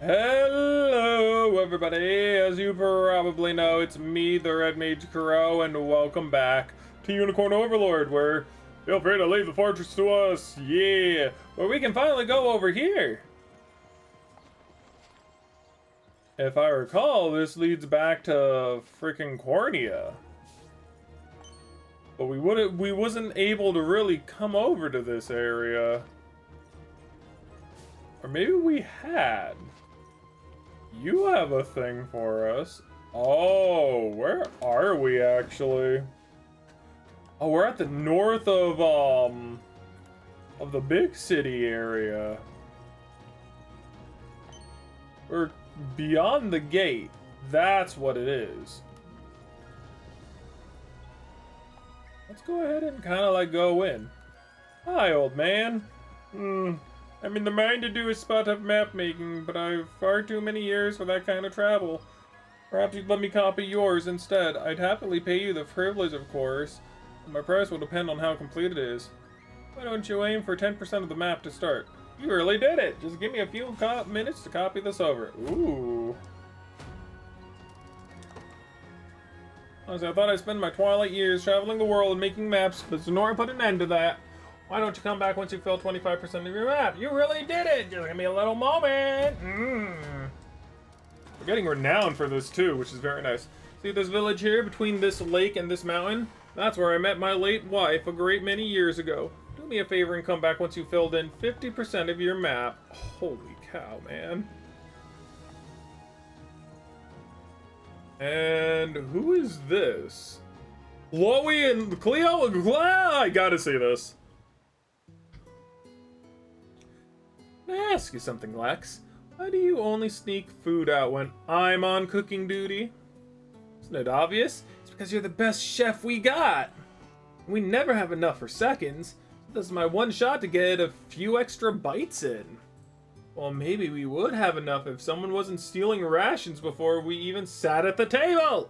Hello, everybody. As you probably know, it's me, Theredmagekro, and welcome back to Unicorn Overlord, where feel free to leave the fortress to us. Yeah, where we can finally go over here. If I recall, this leads back to freaking Cornia. But we wasn't able to really come over to this area. Or maybe we had. You have a thing for us. Oh, where are we actually? Oh, we're at the north of the big city area. We're beyond the gate. That's what it is. Let's go ahead and kind of like go in. Hi, old man. I'm in the mind to do a spot of map making, but I've far too many years for that kind of travel. Perhaps you'd let me copy yours instead. I'd happily pay you the privilege, of course, but my price will depend on how complete it is. Why don't you aim for 10% of the map to start? You really did it! Just give me a few minutes to copy this over. Ooh. Honestly, I thought I'd spend my twilight years traveling the world and making maps, but Sonora put an end to that. Why don't you come back once you fill 25% of your map? You really did it! Just give me a little moment! We're getting renowned for this too, which is very nice. See this village here, between this lake and this mountain? That's where I met my late wife a great many years ago. Do me a favor and come back once you filled in 50% of your map. Holy cow, man. And who is this? Chloe and Cleo? I gotta see this. Can I ask you something, Lex? Why do you only sneak food out when I'm on cooking duty? Isn't it obvious? It's because you're the best chef we got. We never have enough for seconds. This is my one shot to get a few extra bites in. Well, maybe we would have enough if someone wasn't stealing rations before we even sat at the table.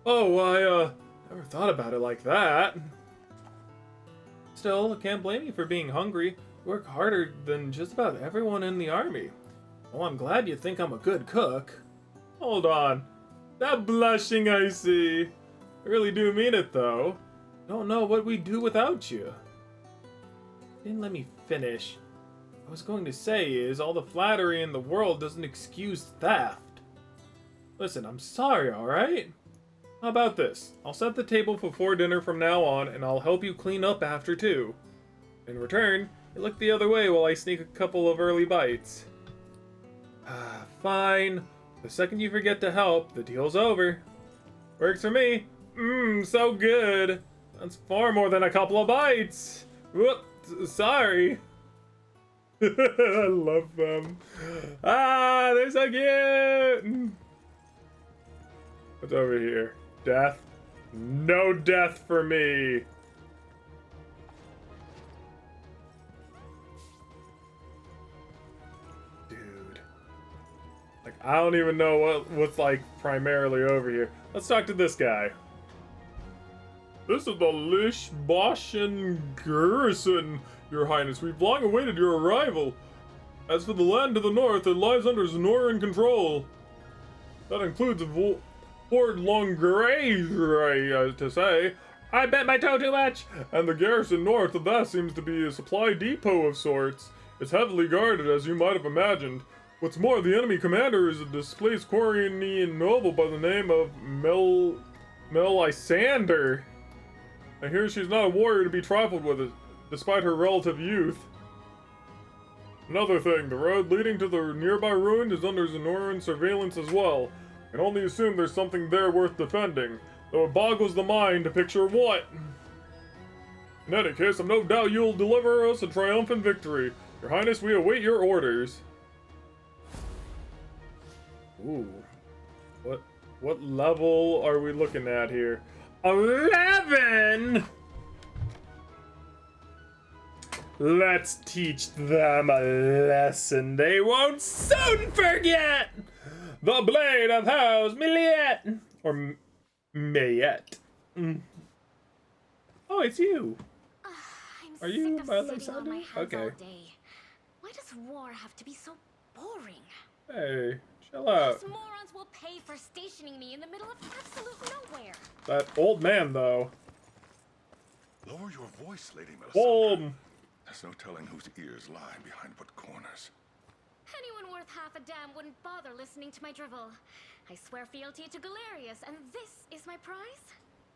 Oh, I never thought about it like that. Still, I can't blame you for being hungry. Work harder than just about everyone in the army. Oh, I'm glad you think I'm a good cook. Hold on. That blushing I see. I really do mean it, though. Don't know what we'd do without you. Didn't let me finish. What I was going to say is, all the flattery in the world doesn't excuse theft. Listen, I'm sorry, alright? How about this? I'll set the table before dinner from now on, and I'll help you clean up after too. In return, you look the other way while I sneak a couple of early bites. Fine. The second you forget to help, the deal's over. Works for me. So good. That's far more than a couple of bites. Whoops, sorry. I love them. They're so cute. What's over here? Death? No death for me. I don't even know what's like primarily over here. Let's talk to this guy. This is the Lishboshen garrison, Your Highness. We've long awaited your arrival. As for the land to the north, it lies under Zenoran control. That includes Fort Langrisser, to say. I bet my toe too much! And the garrison north of that seems to be a supply depot of sorts. It's heavily guarded, as you might have imagined. What's more, the enemy commander is a displaced Cornian noble by the name of Melisandre. I hear she's not a warrior to be trifled with, despite her relative youth. Another thing, the road leading to the nearby ruin is under Zenoran surveillance as well. I can only assume there's something there worth defending, though it boggles the mind to picture what. In any case, I've no doubt you'll deliver us a triumphant victory. Your Highness, we await your orders. Ooh. What level are we looking at here? 11! Let's teach them a lesson they won't soon forget! The Blade of House Millet! Or Mayette. Oh, it's you. I'm Are you sick of by sitting on my Alexander? hands Okay. all day. does war have to be so boring? Hey, chill out. Those morons will pay for stationing me in the middle of absolute nowhere. That old man, though. Lower your voice, Lady Melisandre. Whoa. There's no telling whose ears lie behind what corners. Anyone worth half a damn wouldn't bother listening to my drivel. I swear fealty to Galerius, and this is my prize?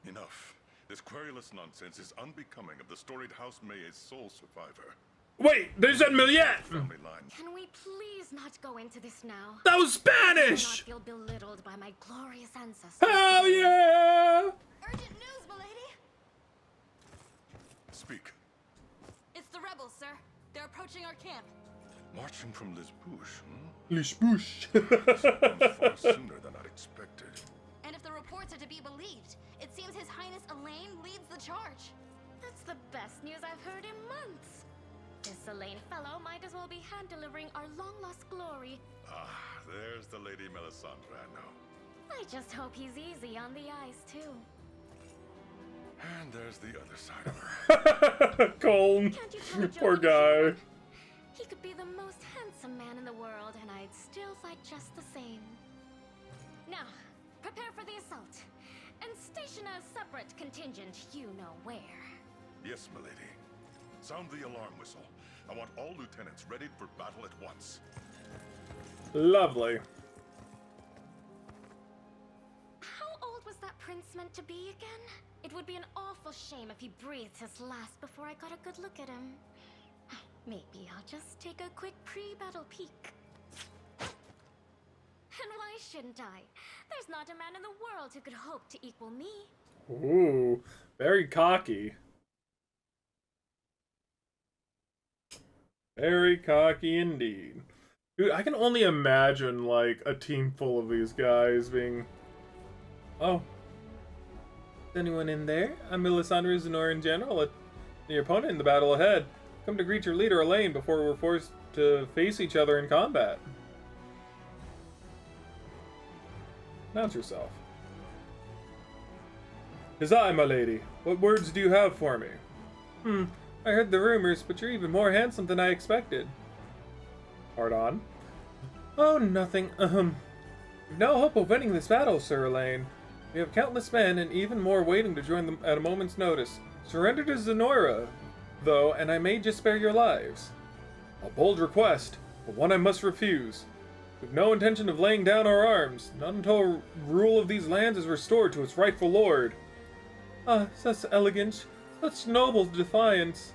Enough. This querulous nonsense is unbecoming of the storied House May's sole survivor. Wait, they said Milliette! Family line. Can we please not go into this now? That was I do not Spanish! feel belittled by my glorious ancestors. Hell yeah! Urgent news, milady! Speak. It's the rebels, sir. They're approaching our camp. Marching from Lisbouche, Lishbouche. Comes far sooner than I'd expected. And if the reports are to be believed, it seems His Highness Elaine leads the charge. That's the best news I've heard in months. This Elaine fellow might as well be hand-delivering our long-lost glory. Ah, there's the Lady Melisandre I know. I just hope he's easy on the eyes, too. And there's the other side of her. Colm. Can't you tell Poor guy. He could be the most handsome man in the world, and I'd still fight just the same. Now, prepare for the assault. And station a separate contingent, you know where. Yes, milady. Sound the alarm whistle. I want all lieutenants ready for battle at once. Lovely. How old was that prince meant to be again? It would be an awful shame if he breathed his last before I got a good look at him. Maybe I'll just take a quick pre-battle peek. And why shouldn't I? There's not a man in the world who could hope to equal me. Ooh, very cocky. Very cocky indeed. Dude, I can only imagine, like, a team full of these guys being... Oh. Is anyone in there? I'm Melisandre Zenoran General, the opponent in the battle ahead. Come to greet your leader, Elaine, before we're forced to face each other in combat. Announce yourself. 'Tis I, my lady. What words do you have for me? I heard the rumors, but you're even more handsome than I expected. Hard on. Oh, nothing. We've no hope of winning this battle, Sir Elaine. We have countless men, and even more waiting to join them at a moment's notice. Surrender to Zenora, though, and I may just spare your lives. A bold request, but one I must refuse. We've no intention of laying down our arms, not until rule of these lands is restored to its rightful lord. Ah, such elegance, such noble defiance.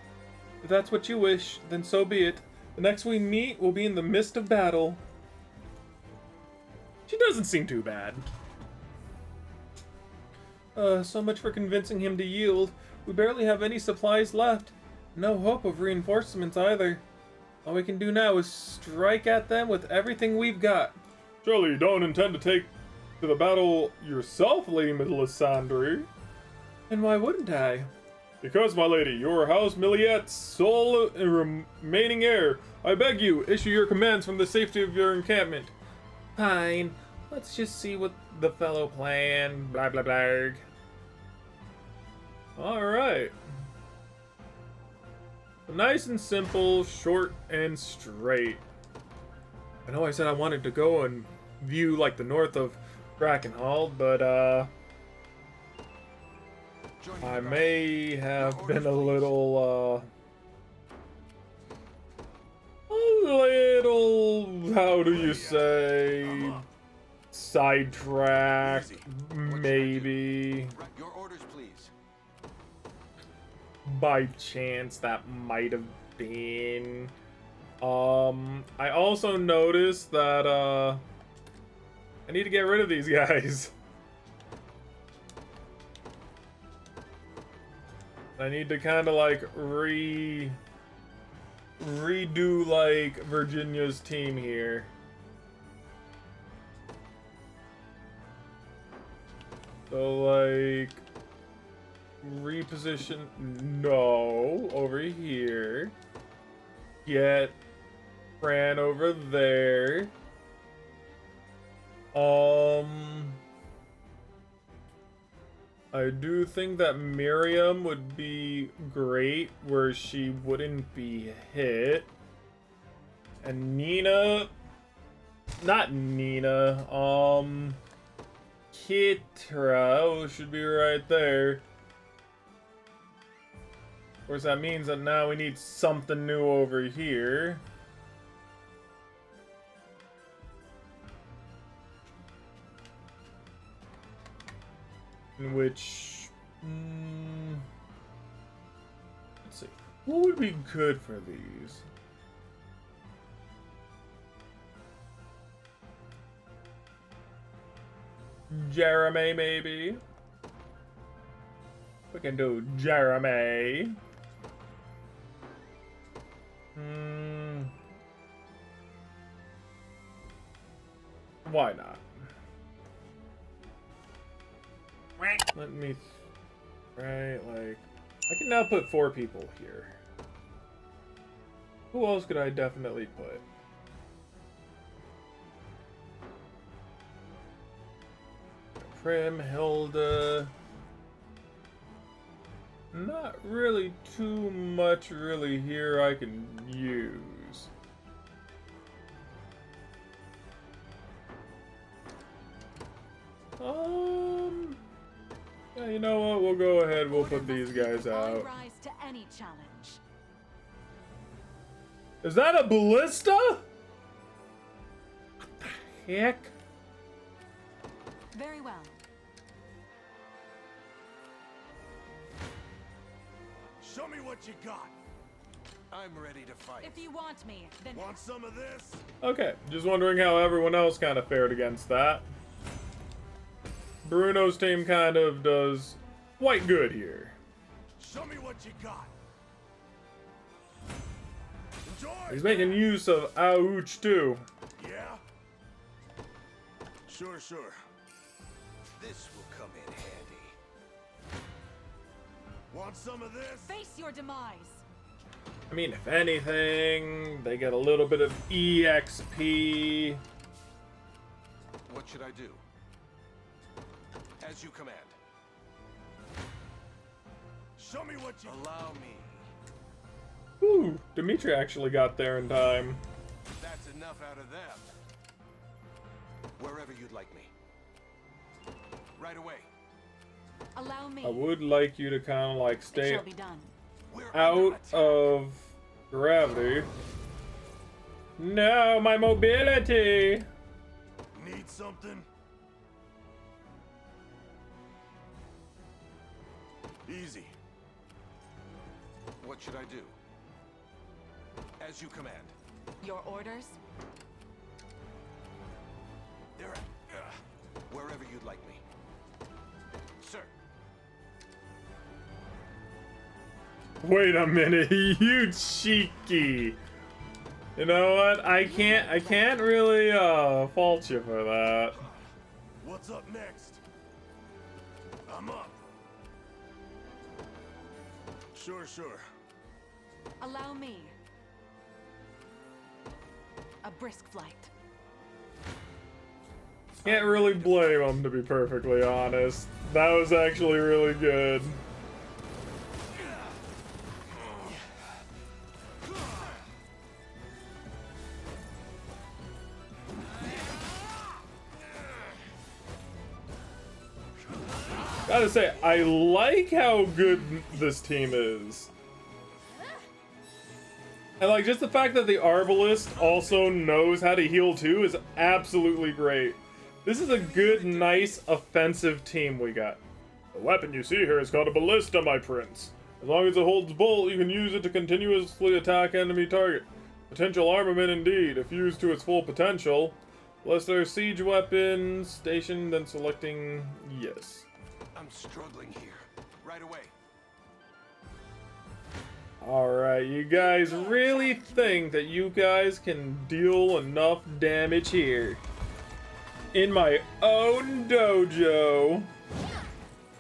If that's what you wish, then so be it. The next we meet will be in the midst of battle. She doesn't seem too bad. So much for convincing him to yield. We barely have any supplies left. No hope of reinforcements either. All we can do now is strike at them with everything we've got. Surely you don't intend to take to the battle yourself, Lady Melisandre? And why wouldn't I? Because, my lady, your House Milliette's sole remaining heir. I beg you, issue your commands from the safety of your encampment. Fine. Let's just see what the fellow planned. Blah, blah, blah. Alright. Nice and simple, short and straight. I know I said I wanted to go and view, like, the north of Drakenhold, but, I may have been a little, how do you say, sidetracked, maybe. Your orders, please. By chance, that might have been. I also noticed that, I need to get rid of these guys. I need to kind of like redo like Virginia's team here. So like reposition, no, over here. Get Fran over there. I do think that Miriam would be great where she wouldn't be hit. And Nina, not Nina, Kitra should be right there. Of course, that means that now we need something new over here. In which, let's see, what would be good for these? Jeremy, maybe. We can do Jeremy. Why not? Let me, right, like, I can now put 4 people here. Who else could I definitely put? Prim, Hilda. Not really too much really here I can use. Yeah, you know what? We'll go ahead. We'll put these guys out. Rise to any challenge. Is that a ballista? What the heck? Very well. Show me what you got. I'm ready to fight. If you want me, then Want some of this? Okay, just wondering how everyone else kind of fared against that. Bruno's team kind of does quite good here. Show me what you got. Enjoy. He's making use of Ouch too. Yeah. Sure. This will come in handy. Want some of this? face your demise. I mean, if anything, they get a little bit of EXP. What should I do? As you command. Show me what you Allow me. Ooh, Dimitri actually got there in time. That's enough out of them. Wherever you'd like me. Right away. Allow me. I would like you to kind of like It stay shall be done. We're under out attack. of gravity. No, my mobility. need something. Easy. What should I do? As you command. Your orders? There. Wherever you'd like me. Sir. Wait a minute, you cheeky. You know what? I can't really fault you for that. What's up next? I'm up. Sure. Allow me. A brisk flight. Can't really blame him, to be perfectly honest. That was actually really good. Gotta say, I like how good this team is. And like, just the fact that the Arbalist also knows how to heal too is absolutely great. This is a good, nice, offensive team we got. The weapon you see here is called a ballista, my prince. As long as it holds bolt, you can use it to continuously attack enemy target. Potential armament indeed, if used to its full potential. Ballista siege weapon, station, then selecting yes. I'm struggling here. Right away. Alright, you guys really think that you guys can deal enough damage here? In my own dojo.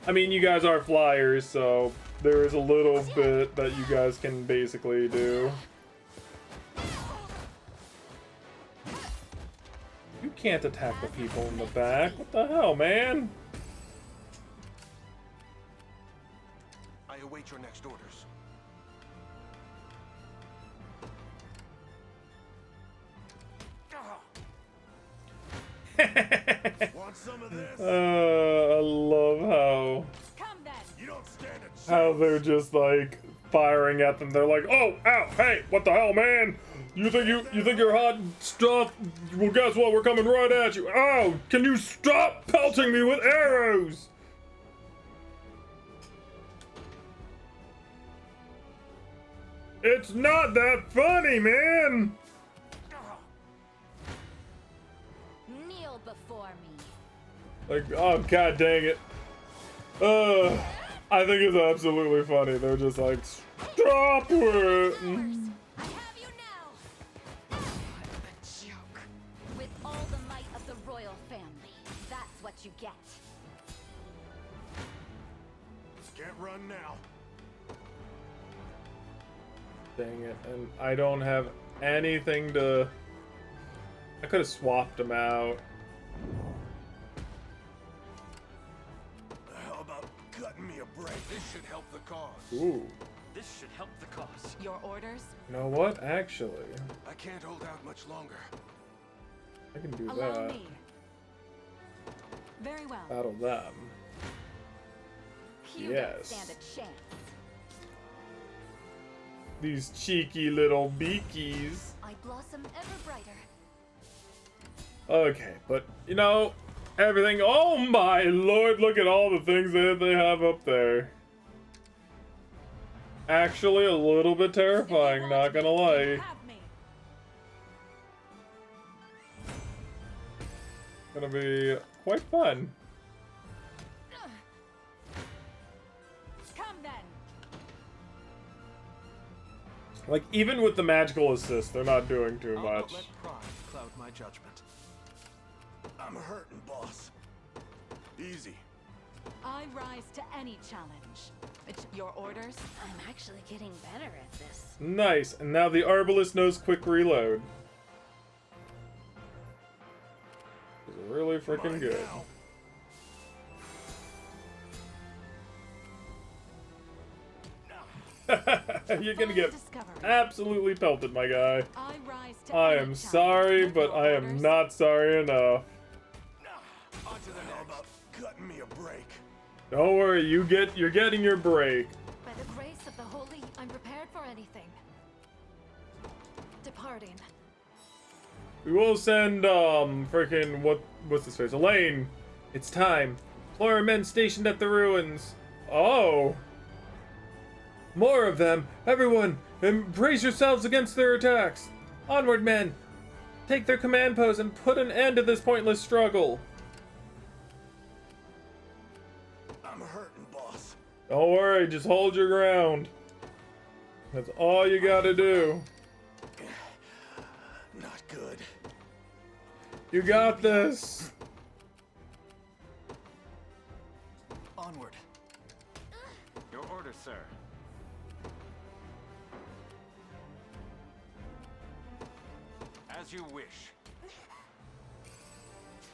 I mean, you guys are flyers, so there is a little bit that you guys can basically do. You can't attack the people in the back. What the hell, man? I await your next orders. Want some of this? I love Come then. You don't stand a chance. how they're just like firing at them. They're like, oh, ow, hey, what the hell, man? You think you're hot stuff? Well, guess what? We're coming right at you. Oh, can you stop pelting me with arrows? It's not that funny, man. Kneel before me. Like, oh, god dang it. I think it's absolutely funny. They're just like, stop it. I have you now. What a joke. With all the might of the royal family, that's what you get. Can't run now. Dang it. And I don't have anything to... I could have swapped them out. How about cutting me a break? This should help the cause. Ooh. This should help the cause. Your orders? You know what? Actually, I can't hold out much longer. I can do Allow that. me. Very well. Battle them. You Yes. don't stand a chance. These cheeky little beakies. I blossom ever brighter. Okay, but you know, everything. Oh my lord, look at all the things that they have up there. Actually, a little bit terrifying, not gonna lie. Have me. Gonna be quite fun. Come then. Like, even with the magical assist, they're not doing too I'll much. not let pride cloud my judgment. I'm hurting, boss. Easy. I rise to any challenge. It's your orders? I'm actually getting better at this. Nice, and now the Arbalest knows quick reload. It's really freaking Mine good. now. You're gonna get Discovery. absolutely pelted, my guy. I rise to I any am challenge. sorry, With but your I am orders? not sorry enough. On to the How about cutting me a break? Don't worry, you're getting your break. By the grace of the holy, I'm prepared for anything. Departing. We will send freaking what's this face? Elaine. It's time. Deploy our men stationed at the ruins. Oh. More of them. Everyone, brace yourselves against their attacks. Onward, men. Take their command posts and put an end to this pointless struggle. I'm hurting, boss. Don't worry, just hold your ground. That's all you gotta do. Not good. You got this. Onward. Your order, sir. As you wish.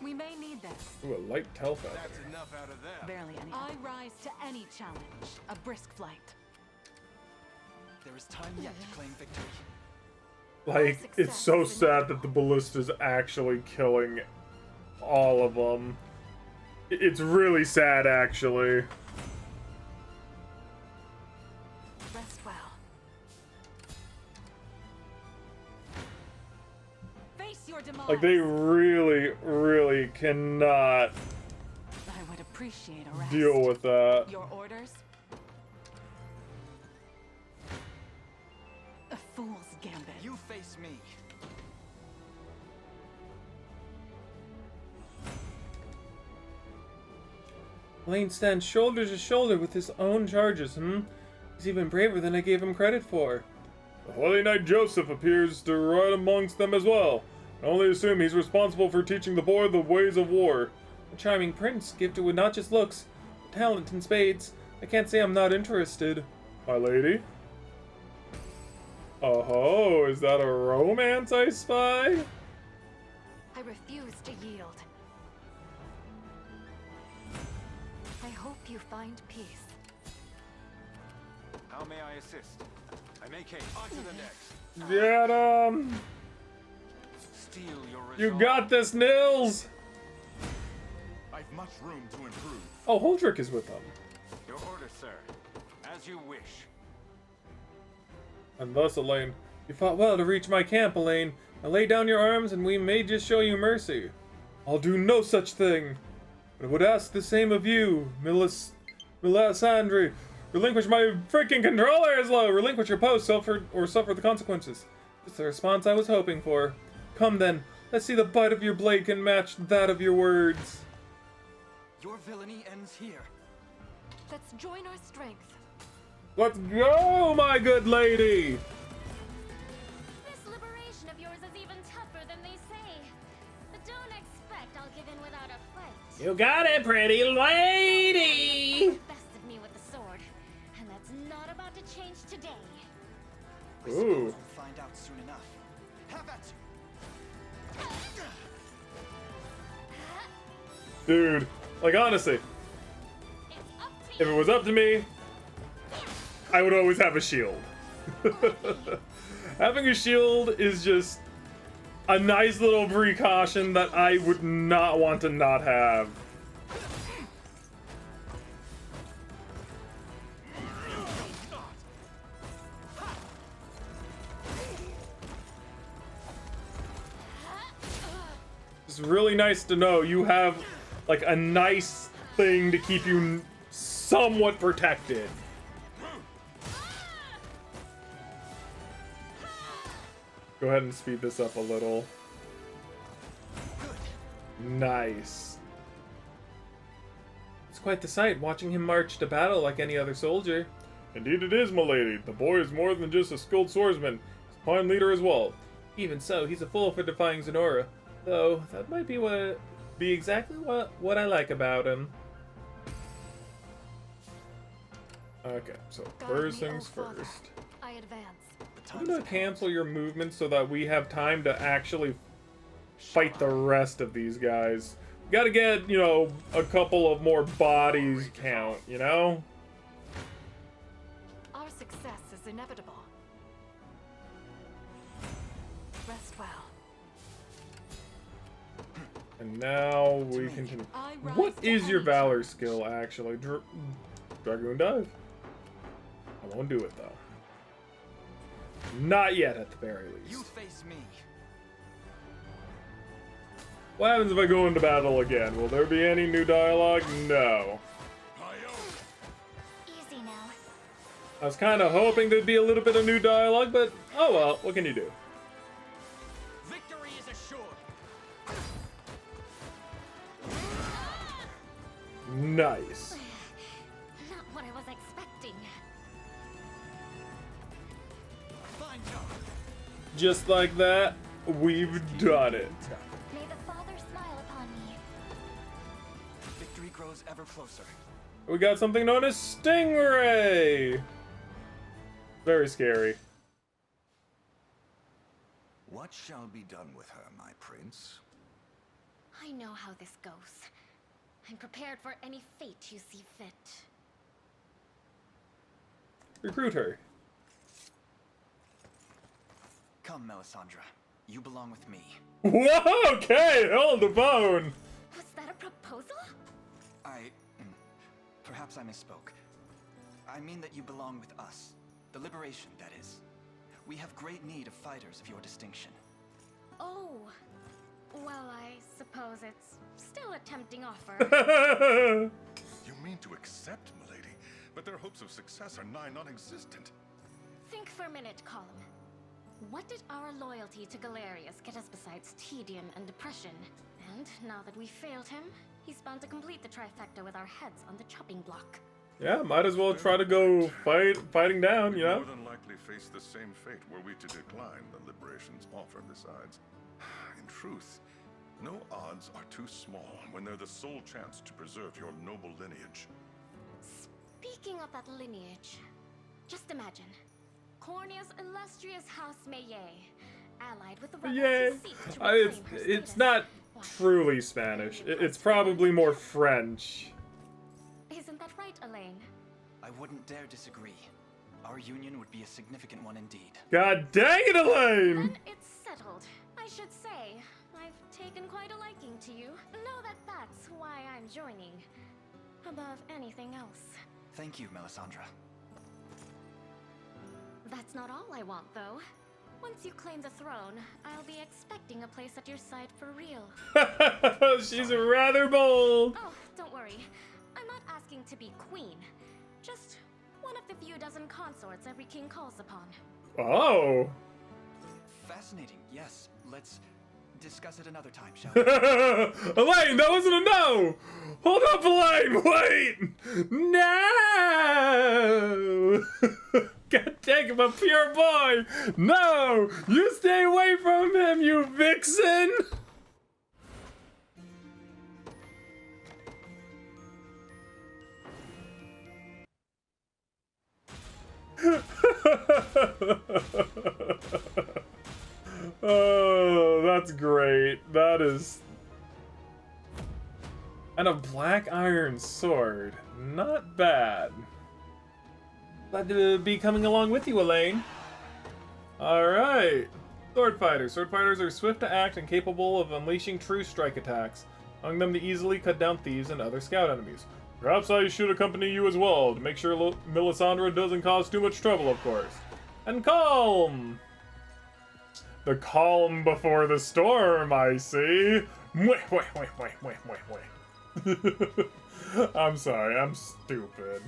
We may need this. Ooh, a light telf out That's there. enough out of them. Barely any. I rise to any challenge. A brisk flight. There is time yet to claim victory. Like, it's so sad that the ballista's actually killing all of them. It's really sad, actually. Rest well. Face your demise. Like, they really cannot I would appreciate a rest. deal with that. Your orders? A fool's gambit. You face me. Lane stands shoulder to shoulder with his own charges, He's even braver than I gave him credit for. The Holy Knight Joseph appears to right amongst them as well. I only assume he's responsible for teaching the boy the ways of war. A charming prince, gifted with not just looks, but talent in spades. I can't say I'm not interested. My lady? Oh, is that a romance I spy? I refuse to yield. I hope you find peace. How may I assist? I make haste. On to the next. Get him! Steal your You resolve. got this, Nils! much room to improve. Oh, Holdrick is with them. Your order, sir. As you wish. And thus, Elaine, you fought well to reach my camp, Elaine. Now lay down your arms, and we may just show you mercy. I'll do no such thing. But I would ask the same of you, Melisandre. Relinquish my freaking controller, Islo! Relinquish your post, suffer the consequences. That's the response I was hoping for. Come then, let's see the bite of your blade can match that of your words. Your villainy ends here. Let's join our strength. Let's go, my good lady! This liberation of yours is even tougher than they say. But don't expect I'll give in without a fight. You got it, pretty lady! Bested me with the sword, and that's not about to change today. I Ooh. suppose we'll find out soon enough. Have at you. Dude, like honestly, It's up to if it was up to me, I would always have a shield. Having a shield is just a nice little precaution that I would not want to not have. It's really nice to know you have like a nice thing to keep you somewhat protected. Go ahead and speed this up a little. Nice. It's quite the sight, watching him march to battle like any other soldier. Indeed it is, milady. The boy is more than just a skilled swordsman. He's a fine leader as well. Even so, he's a fool for defying Zenora. Though, that might be exactly what I like about him. Okay, so first things first. I advance. I'm gonna cancel your movement so that we have time to actually fight the rest of these guys. We gotta get, you know, a couple of more bodies count, you know? Our success is inevitable. Rest well. And now we continue. What is your valor skill, actually? Dragoon Dive? I won't do it, though. Not yet, at the very You least. face me. What happens if I go into battle again? Will there be any new dialogue? No. easy now. I was kind of hoping there'd be a little bit of new dialogue, but oh well, what can you do? Victory is assured. Nice. Not what I was expecting. Fine job. Just like that, we've done it. May the Father smile upon me. Victory grows ever closer. We got something known as Stingray! Very scary. What shall be done with her, my prince? I know how this goes. I'm prepared for any fate you see fit. Recruit her. Come, Melisandre. You belong with me. Whoa, okay, hold the phone. Was that a proposal? Perhaps I misspoke. I mean that you belong with us. The Liberation, that is. We have great need of fighters of your distinction. Oh. Well, I suppose it's still a tempting offer. You mean to accept, milady? But their hopes of success are nigh non-existent. Think for a minute, Column. What did our loyalty to Galerius get us besides tedium and depression? And now that we failed him, he's bound to complete the trifecta with our heads on the chopping block. Yeah, might as well try to go fighting down, you know? More than likely face the same fate were we to decline the Liberation's offer besides. In truth, no odds are too small when they're the sole chance to preserve your noble lineage. Speaking of that lineage, just imagine. Cornia's illustrious House Maye, allied with the rebels Yay! who seek to reclaim her It's status. not Why, truly Spanish. It's probably more French. Isn't that right, Elaine? I wouldn't dare disagree. Our union would be a significant one indeed. God dang it, Elaine! Then it's settled. I should say, I've taken quite a liking to you. Know that that's why I'm I'm joining, above anything else. Thank you, Melisandre. That's not all I want, though. Once you claim the throne, I'll be expecting a place at your side for real. She's rather bold. Oh, don't worry. I'm not asking to be queen. Just one of the few dozen consorts every king calls upon. Oh. Fascinating, yes. Let's discuss it another time, shall we? Elaine, that wasn't a no! Hold up, Elaine! Wait! No! God dang it, my pure boy! No! You stay away from him, you vixen! Oh, that's great. That is... And a black iron sword. Not bad. Glad to be coming along with you, Elaine. Alright. Sword fighters. Sword fighters are swift to act and capable of unleashing true strike attacks, allowing them to easily cut down thieves and other scout enemies. Perhaps I should accompany you as well, to make sure Melisandre doesn't cause too much trouble, of course. And calm! The calm before the storm, I see. Wait. I'm sorry, I'm stupid.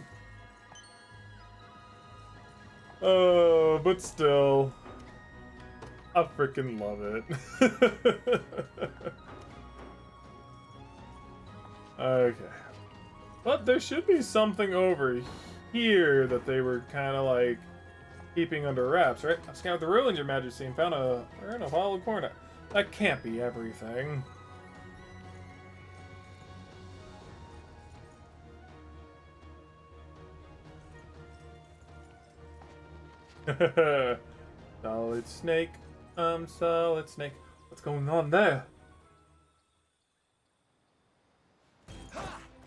Oh, but still. I freaking love it. Okay. But there should be something over here that they were kind of like keeping under wraps, right? I scoured the ruins, Your Majesty, and found a hollow cornet. That can't be everything. Solid snake. Solid snake. What's going on there?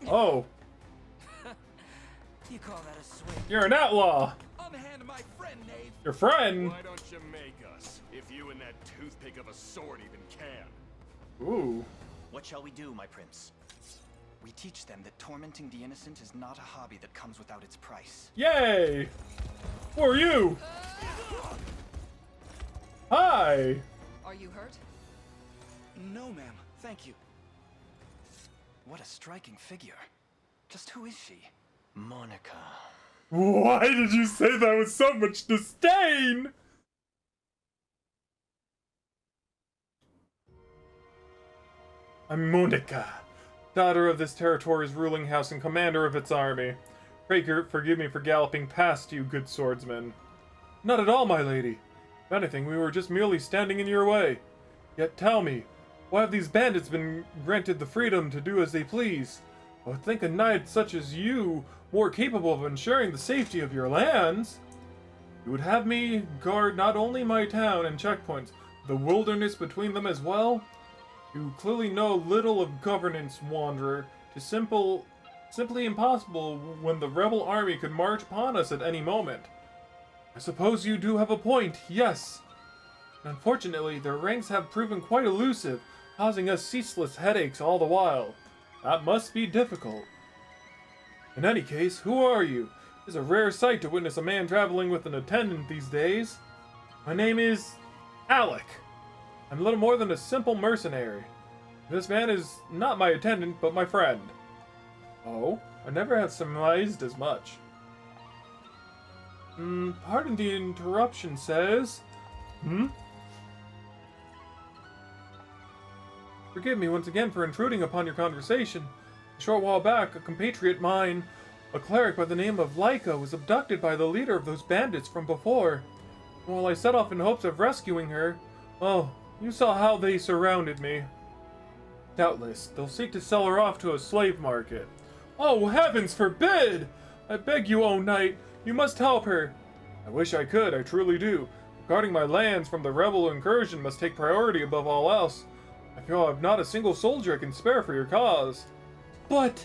Oh. You call that a swing? You're an outlaw. Unhand my friend, knave. Your friend? Why don't you make us, if you and that toothpick of a sword even can? Ooh. What shall we do, my prince? We teach them that tormenting the innocent is not a hobby that comes without its price. Yay! Who are you? Hi! Are you hurt? No, ma'am. Thank you. What a striking figure. Just who is she? Monica. Why did you say that with so much disdain? I'm Monica, daughter of this territory's ruling house and commander of its army. Pray forgive me for galloping past you, good swordsman. Not at all, my lady. If anything, we were just merely standing in your way. Yet tell me, why have these bandits been granted the freedom to do as they please? I would think a knight such as you more capable of ensuring the safety of your lands. You would have me guard not only my town and checkpoints, the wilderness between them as well? You clearly know little of governance, wanderer. 'Tis simply impossible when the rebel army could march upon us at any moment. I suppose you do have a point, yes. Unfortunately, their ranks have proven quite elusive, causing us ceaseless headaches all the while. That must be difficult. In any case, who are you? It is a rare sight to witness a man traveling with an attendant these days. My name is Alec. I'm little more than a simple mercenary. This man is not my attendant, but my friend. Oh, I never have surmised as much. Pardon the interruption, says. Forgive me once again for intruding upon your conversation. A short while back, a compatriot mine, a cleric by the name of Laika, was abducted by the leader of those bandits from before. While I set off in hopes of rescuing her, oh, you saw how they surrounded me. Doubtless, they'll seek to sell her off to a slave market. Oh, heavens forbid! I beg you, O knight, you must help her. I wish I could, I truly do. Guarding my lands from the rebel incursion must take priority above all else. I feel I've not a single soldier I can spare for your cause. But,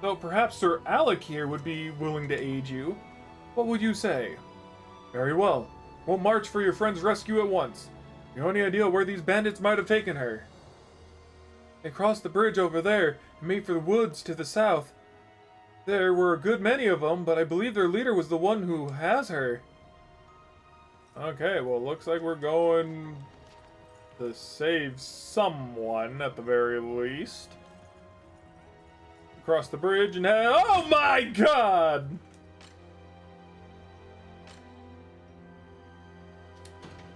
though perhaps Sir Alec here would be willing to aid you, what would you say? Very well, we'll march for your friend's rescue at once. You have any idea where these bandits might have taken her? They crossed the bridge over there, made for the woods to the south. There were a good many of them, but I believe their leader was the one who has her. Okay, well, looks like we're going to save someone at the very least. Across the bridge and head. Oh my god!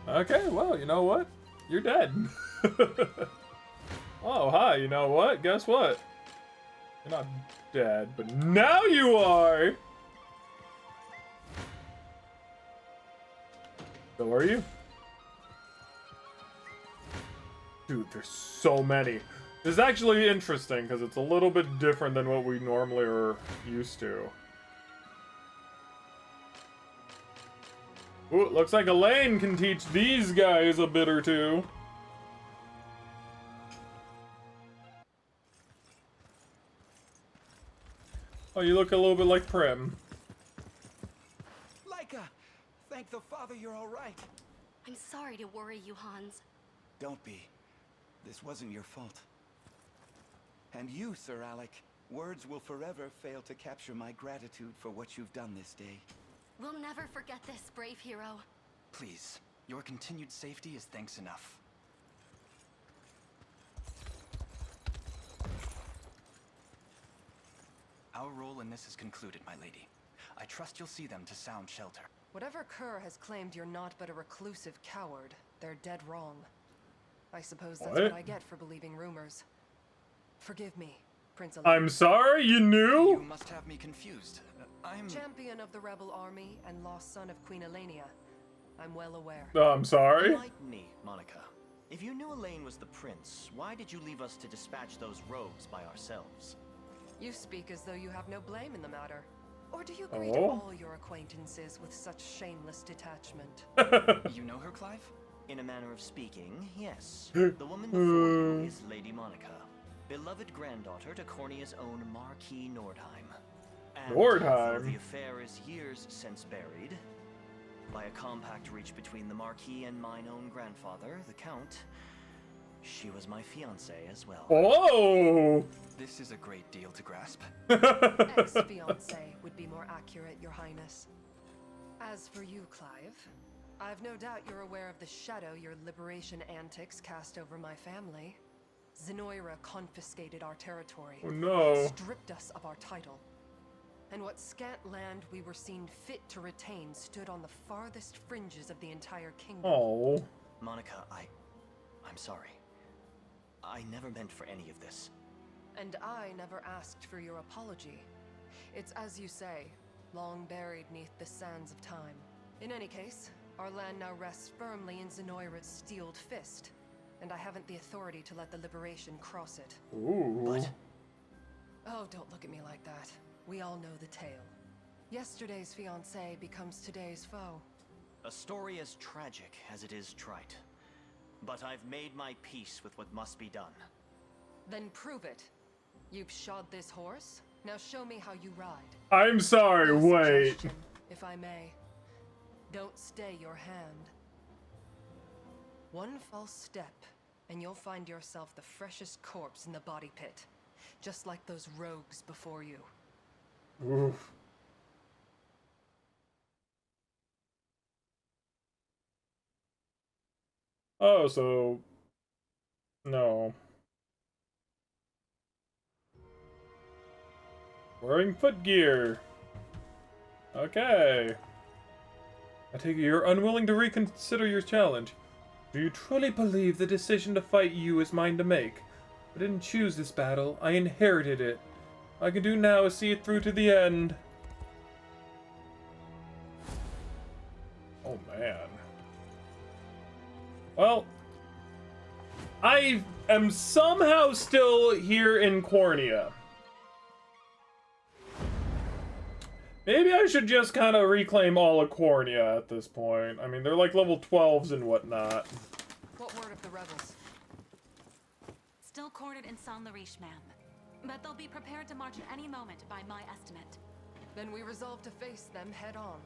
Okay, well, you know what? You're dead. Oh, hi, you know what? Guess what? You're not dead, but now you are! So are you? Dude, there's so many. This is actually interesting, because it's a little bit different than what we normally are used to. Ooh, it looks like Elaine can teach these guys a bit or two. Oh, you look a little bit like Prim. Leica! Thank the Father you're alright. I'm sorry to worry you, Hans. Don't be. This wasn't your fault. And you, Sir Alec. Words will forever fail to capture my gratitude for what you've done this day. We'll never forget this, brave hero. Please, your continued safety is thanks enough. Our role in this is concluded, my lady. I trust you'll see them to sound shelter. Whatever Kerr has claimed you're not but a reclusive coward, they're dead wrong. I suppose that's what I get for believing rumors. Forgive me, Prince Elaine. I'm sorry, you knew? You must have me confused. I'm... Champion of the rebel army and lost son of Queen Elenia. I'm well aware. I'm sorry. Enlighten me, Monica. If you knew Elaine was the prince, why did you leave us to dispatch those rogues by ourselves? You speak as though you have no blame in the matter. Or do you greet Oh. all your acquaintances with such shameless detachment? You know her, Clive? In a manner of speaking, yes. The woman before you is Lady Monica, beloved granddaughter to Cornia's own Marquis Nordheim. And Nordheim? although the affair is years since buried, by a compact reached between the Marquis and mine own grandfather, the Count, she was my fiancée as well. Oh! This is a great deal to grasp. Ex-fiancé would be more accurate, Your Highness. As for you, Clive, I've no doubt you're aware of the shadow your liberation antics cast over my family. Zenoira confiscated our territory. Oh no. Stripped us of our title. And what scant land we were seen fit to retain stood on the farthest fringes of the entire kingdom. Oh. Monica, I'm sorry. I never meant for any of this. And I never asked for your apology. It's as you say, long buried neath the sands of time. In any case, our land now rests firmly in Zenoira's steeled fist, and I haven't the authority to let the liberation cross it. Ooh. But Oh, don't look at me like that. We all know the tale. Yesterday's fiancé becomes today's foe. a story as tragic as it is trite. But I've made my peace with what must be done. Then prove it. You've shod this horse. Now show me how you ride. I'm sorry, A wait. suggestion, if I may. Don't stay your hand. One false step, and you'll find yourself the freshest corpse in the body pit. Just like those rogues before you. Oof. Oh, so... No. Wearing footgear. Okay. I take it you're unwilling to reconsider your challenge. Do you truly believe the decision to fight you is mine to make? I didn't choose this battle, I inherited it. All I can do now is see it through to the end. Oh man. Well, I am somehow still here in Cornia. Maybe I should just kind of reclaim all of Cornia at this point. I mean, they're like level 12s and whatnot. What word of the rebels? Still quartered in Saint-Lariche, ma'am. But they'll be prepared to march at any moment, by my estimate. Then we resolve to face them head on.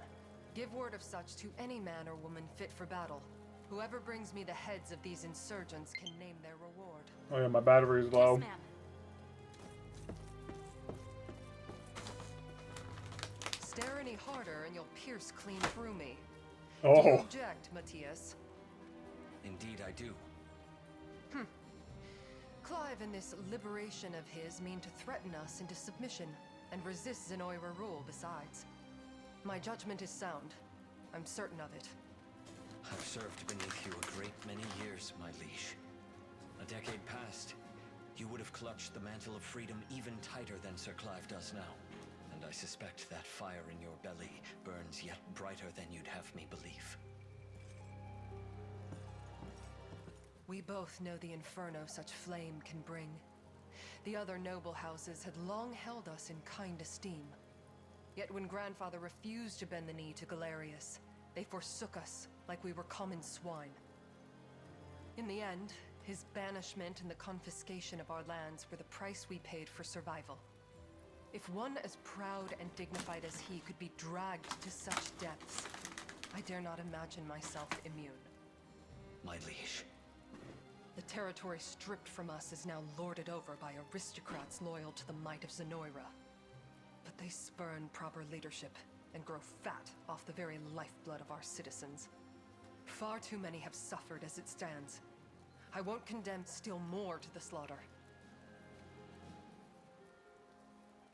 Give word of such to any man or woman fit for battle. Whoever brings me the heads of these insurgents can name their reward. Oh yeah, my battery's low. Yes, ma'am. any harder and you'll pierce clean through me. Oh. Do you object, Matthias? Indeed, I do. Clive and this liberation of his mean to threaten us into submission, and resist Zenoira rule besides. My judgment is sound. I'm certain of it. I've served beneath you a great many years, my liege. A decade past, you would have clutched the mantle of freedom even tighter than Sir Clive does now. And I suspect that fire in your belly burns yet brighter than you'd have me believe. We both know the inferno such flame can bring. The other noble houses had long held us in kind esteem. Yet when Grandfather refused to bend the knee to Galerius, they forsook us like we were common swine. In the end, his banishment and the confiscation of our lands were the price we paid for survival. If one as proud and dignified as he could be dragged to such depths, I dare not imagine myself immune. My liege. The territory stripped from us is now lorded over by aristocrats loyal to the might of Zenoira. But they spurn proper leadership and grow fat off the very lifeblood of our citizens. Far too many have suffered as it stands. I won't condemn still more to the slaughter.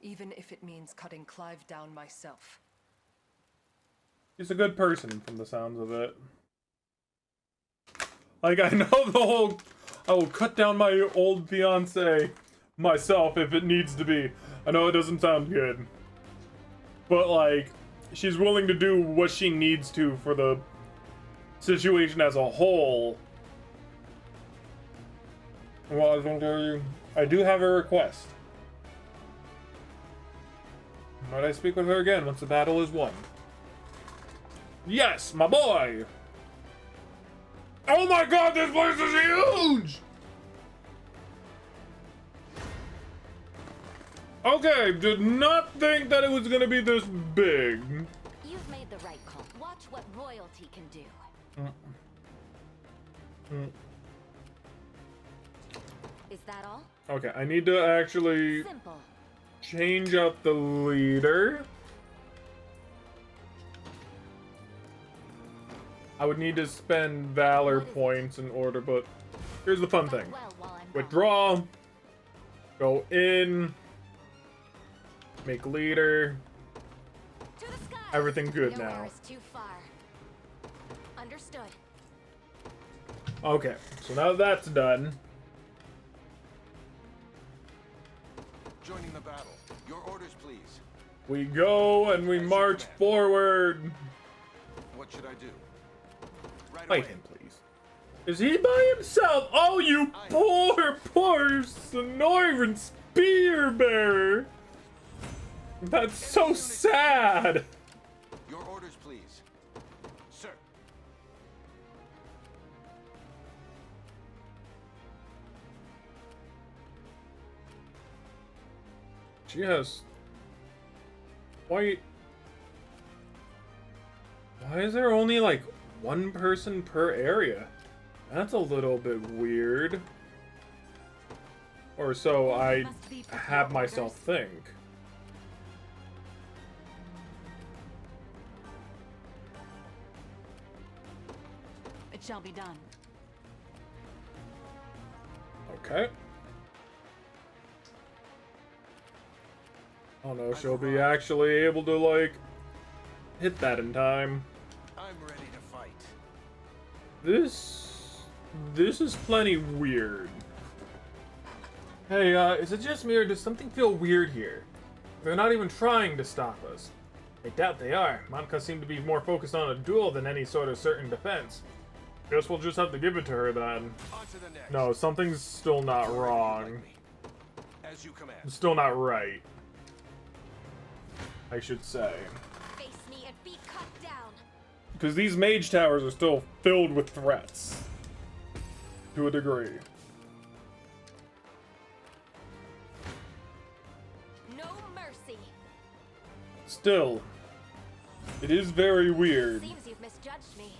Even if it means cutting Clive down myself. He's a good person from the sounds of it. Like, I know the whole, I will cut down my old fiancé myself if it needs to be. I know it doesn't sound good. But, like, she's willing to do what she needs to for the situation as a whole. Well, I was going to tell you, I do have a request. Might I speak with her again once the battle is won? Yes, my boy! Oh my god, this place is huge! Okay, did not think that it was gonna be this big. You've made the right call. Watch what royalty can do. Is that all? Okay, I need to actually Simple. change up the leader. I would need to spend valor points in order, but here's the fun thing. Withdraw, go in, make leader, everything good now. Too far. Understood. Okay, so now that's done. Joining the battle. Your orders, please. We go and we march forward. What should I do? Right Fight away. him, please. Is he by himself? Oh, you poor, poor Sonoran spear bearer. That's so sad. Your orders, please. Sir. She has quite... Why is there only like one person per area? That's a little bit weird. Or so I have myself think. It shall be done. Okay. Oh no, she'll be actually able to like hit that in time. I'm ready to fight. This is plenty weird. Hey, is it just me or does something feel weird here? They're not even trying to stop us. I doubt they are. Monica seemed to be more focused on a duel than any sort of certain defense. Guess we'll just have to give it to her then. On to the next. No, something's still not wrong. As you command. It's still not right. I should say. Face me and be cut down. Because these mage towers are still filled with threats. To a degree. No mercy. Still, it is very weird. Seems you've misjudged me.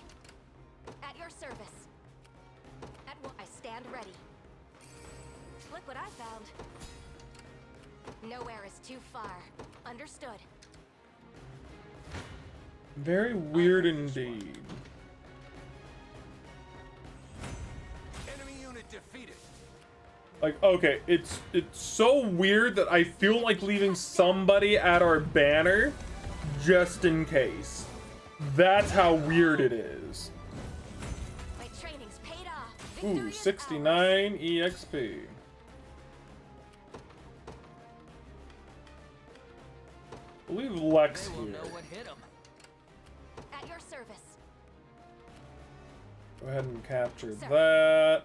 At your service. I stand ready. Look what I found. Nowhere is too far. Understood. Very weird indeed. Enemy unit defeated. Like, okay, it's so weird that I feel like leaving somebody at our banner just in case. That's how weird it is. My training's paid off. Ooh, Victory is 69 EXP. I believe Lex They will here. know what hit 'em. ours. At your service. Go ahead and capture Sir. that.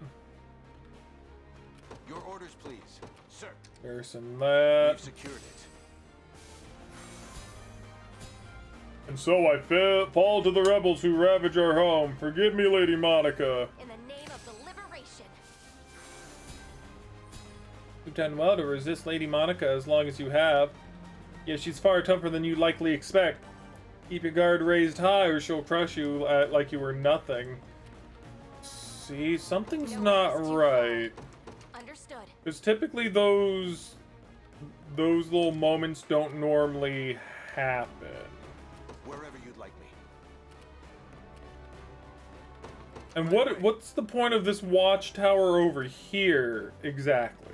Your orders, please. Sir, Garrison that. we've secured it. And so I fall to the rebels who ravage our home. Forgive me, Lady Monica. In the name of the liberation. You've done well to resist Lady Monica as long as you have. Yet she's far tougher than you'd likely expect. Keep your guard raised high or she'll crush you like you were nothing. See, something's No not rest too right. Understood. Because typically those little moments don't normally happen. Wherever you'd like me. And what's the point of this watchtower over here exactly?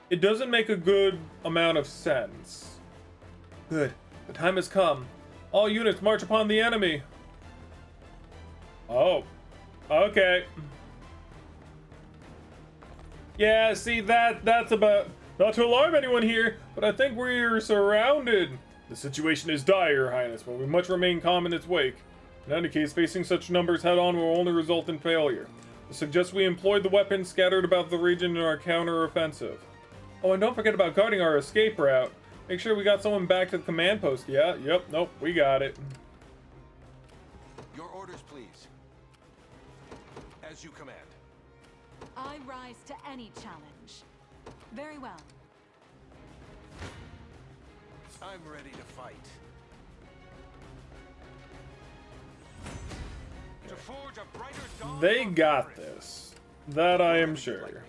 It doesn't make a good amount of sense. Good. The time has come. All units march upon the enemy. Oh. Okay. Yeah, see that's about not to alarm anyone here, but I think we're surrounded. The situation is dire, Your Highness, but we must remain calm in its wake. In any case, facing such numbers head-on will only result in failure. I suggest we employ the weapons scattered about the region in our counter-offensive. Oh, and don't forget about guarding our escape route. Make sure we got someone back to the command post. Yeah, yep, nope, we got it. Your orders, please. As you command. I rise to any challenge. Very well. I'm ready to fight. To forge a brighter dawn They of got Fevrith. this. That I am Wherever you'd sure. like me.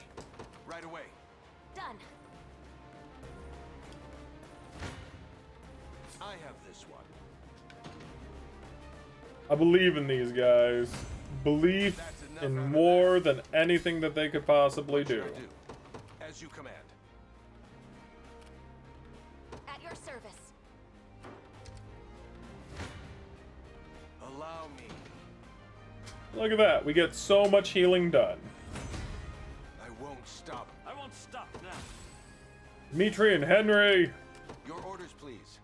Right away. Done. I have this one. I believe in these guys. Belief That's enough in out of more than anything that they could possibly What should do. I do? As you command. At your service. Allow me. Look at that. We get so much healing done. I won't stop. I won't stop now. Dimitri and Henry. Your orders, please.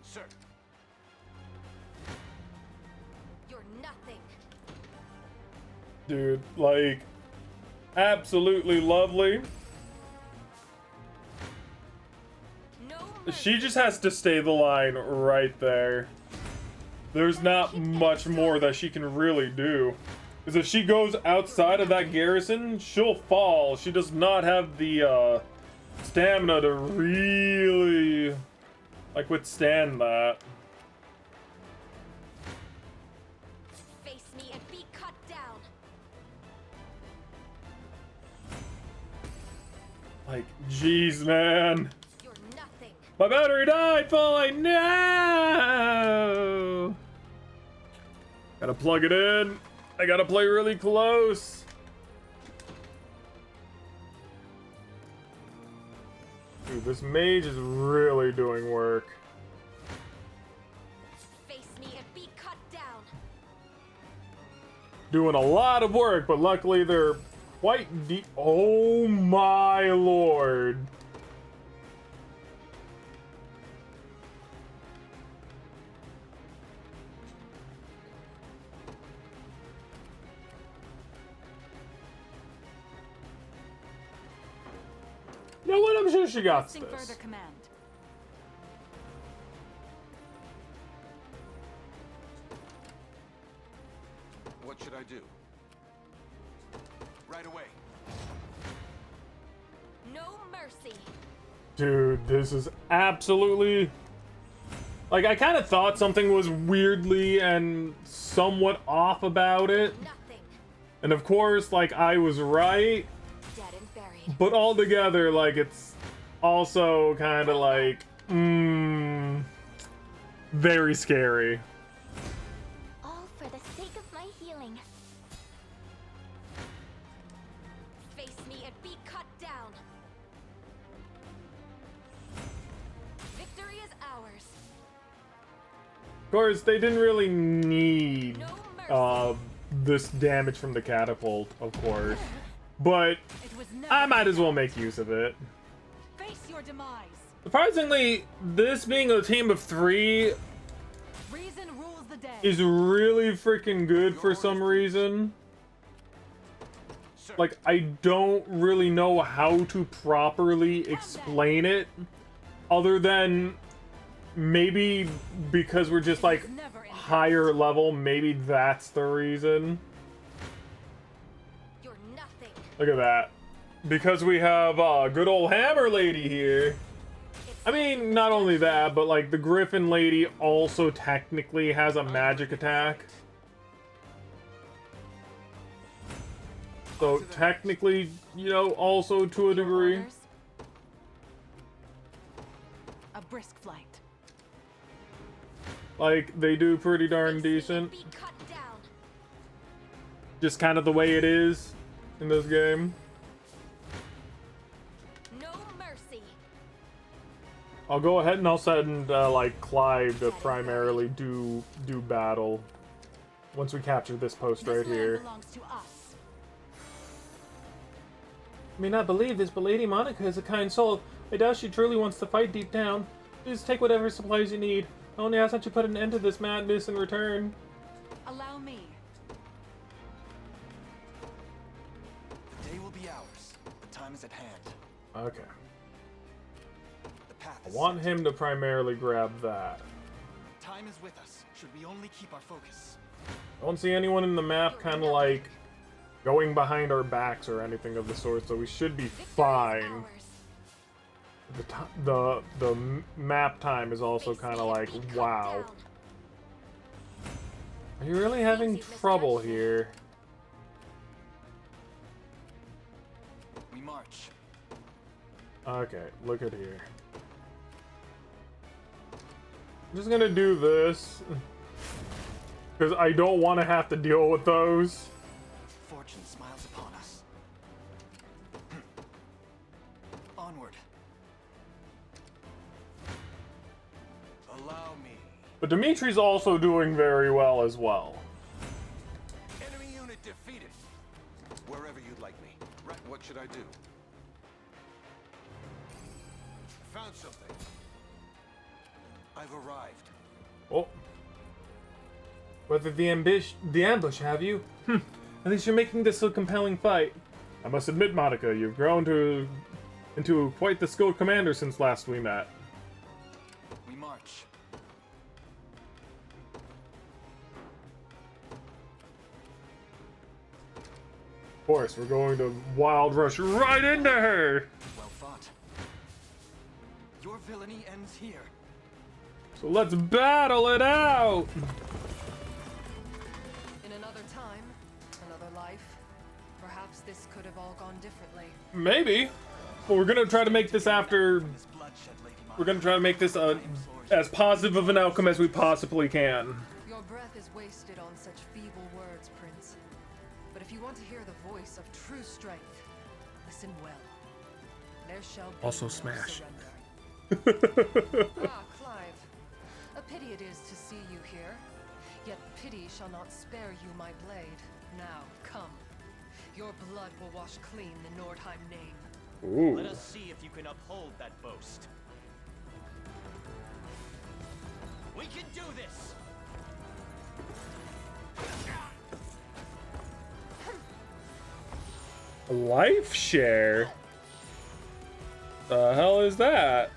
Sir. You're nothing. Dude, like, absolutely lovely. No She just has to stay the line right there. There's not much more that she can really do. Because if she goes outside of that garrison, she'll fall. She does not have the stamina to really, like, withstand that. Face me and be cut down. Like, jeez, man. You're nothing. My battery died falling. No! Gotta plug it in. I gotta play really close. Dude, this mage is really doing work. Face me and be cut down. Doing a lot of work, but luckily they're quite deep. Oh my lord. You know what? I'm sure she got Requesting this. further command. What should I do? Right away. No mercy. Dude, this is absolutely... Like, I kind of thought something was weirdly and somewhat off about it. Nothing. And of course, like, I was right. Dead and buried. But altogether, like, it's also kind of like, very scary. All for the sake of my healing. Face me and be cut down. Victory is ours. Of course, they didn't really need No mercy. this damage from the catapult, of course. But It was never I might as well make use of it. face your demise. Surprisingly, this being a team of 3 Reason rules the day. is really freaking good for some reason. Like, I don't really know how to properly explain it, other than maybe because we're just like higher level, maybe that's the reason. You're nothing. Look at that. Because we have good old Hammer Lady here. I mean, not only that, but like the Griffin Lady also technically has a magic attack. So technically, you know, also to a degree. Orders? A brisk flight. Like, they do pretty darn decent. Be cut down. Just kind of the way it is in this game. No mercy. I'll go ahead and I'll send like Clive to primarily do battle once we capture this post right This land here. belongs to us. I may not believe this, but Lady Monica is a kind soul. I doubt she truly wants to fight deep down. Please take whatever supplies you need. I only ask that you put an end to this madness in return. Allow me. The day will be ours. The time is at hand. Okay. The path I is want set. him to primarily grab that. Time is with us. Should we only keep our focus? I don't see anyone in the map kind of like going behind our backs or anything of the sort, so we should be fine. The map time is also kind of like, wow. Are you really having trouble here? We march. Okay, look at here. I'm just gonna do this because I don't want to have to deal with those. Fortune smiles upon us. Onward. Allow me. But Dimitri's also doing very well as well. Enemy unit defeated. Wherever you'd like me. Right, what should I do? Found something. I've arrived. Oh. Weathered the ambush, have you? At least you're making this a compelling fight. I must admit, Monica, you've grown into quite the skilled commander since last we met. We march. Of course, we're going to wild rush right into her. Well fought. Your villainy ends here. So let's battle it out. In another time, another life, perhaps this could have all gone differently. Maybe. But we're gonna try to make this after. This bloodshed, Lady We're gonna try to make this as positive of an outcome as we possibly can. Your breath is wasted on such feeble words, Prince. But if you want to hear the voice of true strength, listen well. There shall be Also no smash. surrender. Ah, Clive. A pity it is to see you here. Yet pity shall not spare you my blade. Now, come. Your blood will wash clean the Nordheim name. Ooh. Let us see if you can uphold that boast. We can do this! Life share? The hell is that?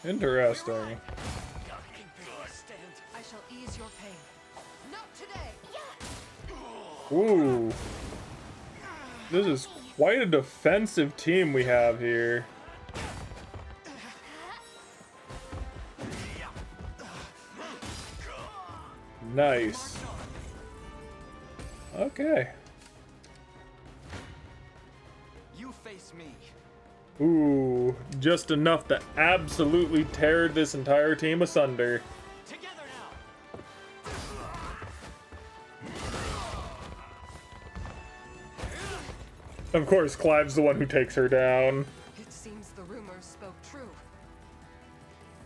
Interesting. I shall ease your pain. Not today! Ooh. This is quite a defensive team we have here. Nice. Okay. You face me. Ooh, just enough to absolutely tear this entire team asunder. Together now. Of course, Clive's the one who takes her down. It seems the rumors spoke true.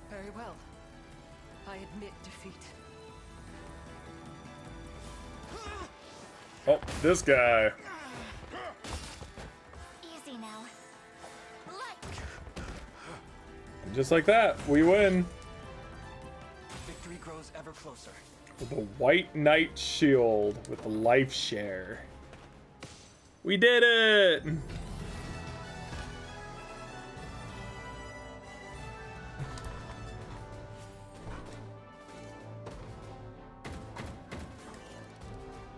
Very well. I admit defeat. Oh, this guy. Easy now. And just like that, we win. Victory grows ever closer. With the White Knight shield with the life share. We did it!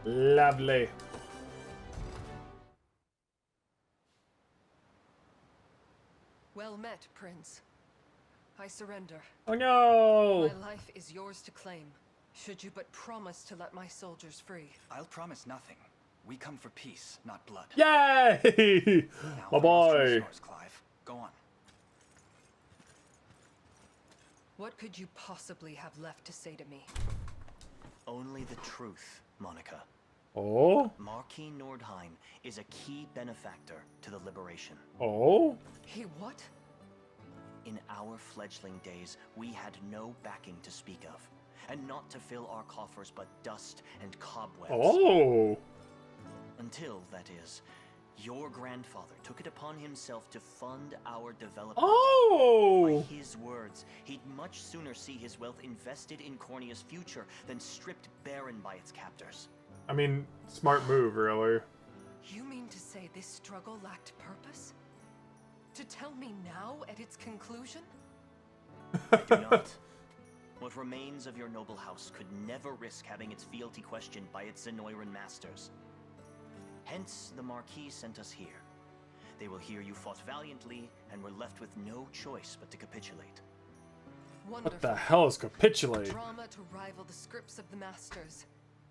Lovely. Well met, Prince. I surrender. Oh no! My life is yours to claim, should you but promise to let my soldiers free. I'll promise nothing. We come for peace, not blood. Yay! Now, My boy. yours, Clive. Go on. What could you possibly have left to say to me? Only the truth, Monica. Oh? Marquis Nordheim is a key benefactor to the liberation. Oh? He what? In our fledgling days, we had no backing to speak of, and not to fill our coffers but dust and cobwebs. Oh! Until, that is, your grandfather took it upon himself to fund our development. Oh! By his words, he'd much sooner see his wealth invested in Cornia's future than stripped barren by its captors. I mean, smart move, really. You mean to say this struggle lacked purpose? To tell me now at its conclusion? I do not. What remains of your noble house could never risk having its fealty questioned by its Zenoiran masters. Hence, the Marquis sent us here. They will hear you fought valiantly and were left with no choice but to capitulate. Wonderful. What the hell is capitulate? Drama to rival the scripts of the masters,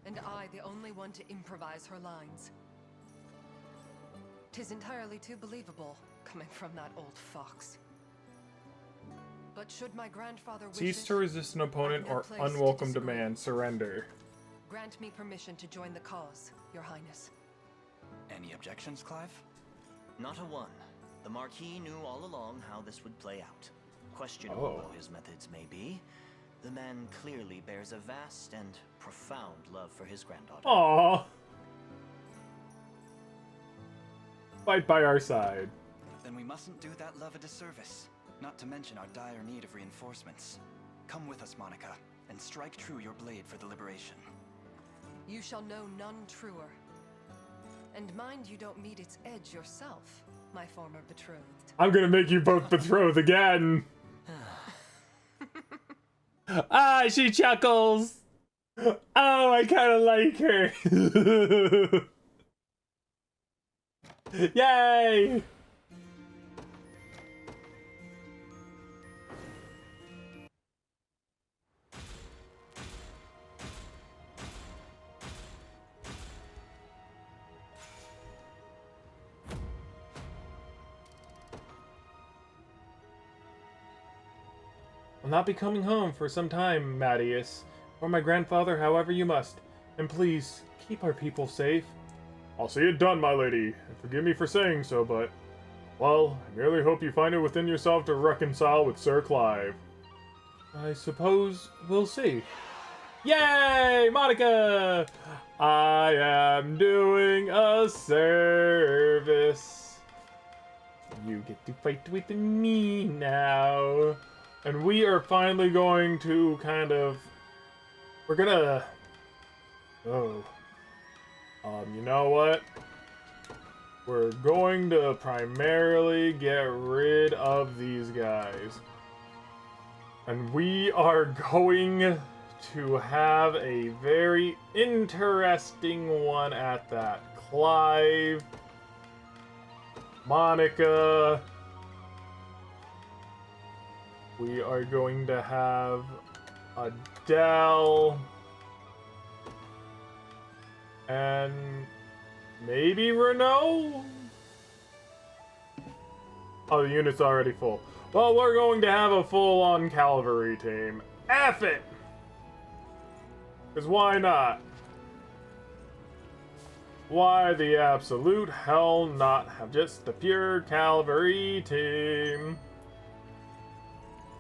and I the only one to improvise her lines. 'Tis entirely too believable, coming from that old fox. But should my grandfather wish Cease it, to resist an opponent I've no or place to unwelcome disagree. demand. Surrender. Grant me permission to join the cause, Your Highness. Any objections, Clive? Not a one. The Marquis knew all along how this would play out. Questionable though his methods may be, the man clearly bears a vast and profound love for his granddaughter. Aww. Fight by our side. Then we mustn't do that love a disservice. Not to mention our dire need of reinforcements. Come with us, Monica, and strike true your blade for the liberation. You shall know none truer. And mind you don't meet its edge yourself, my former betrothed. I'm gonna make you both betrothed again. Ah, she chuckles. Oh, I kind of like her. Yay! I'll not be coming home for some time, Mattias, or my grandfather, however you must. And please, keep our people safe. I'll see it done, my lady. And forgive me for saying so, but... well, I merely hope you find it within yourself to reconcile with Sir Clive. I suppose we'll see. Yay, Monica! I am doing a service. You get to fight with me now. And we are finally going to kind of... we're gonna... oh. You know what? We're going to primarily get rid of these guys. And we are going to have a very interesting one at that. Clive, Monica. We are going to have Adele. And maybe Renault? Oh, the unit's already full. Well, we're going to have a full-on cavalry team. F it! Because why not? Why the absolute hell not have just a pure cavalry team?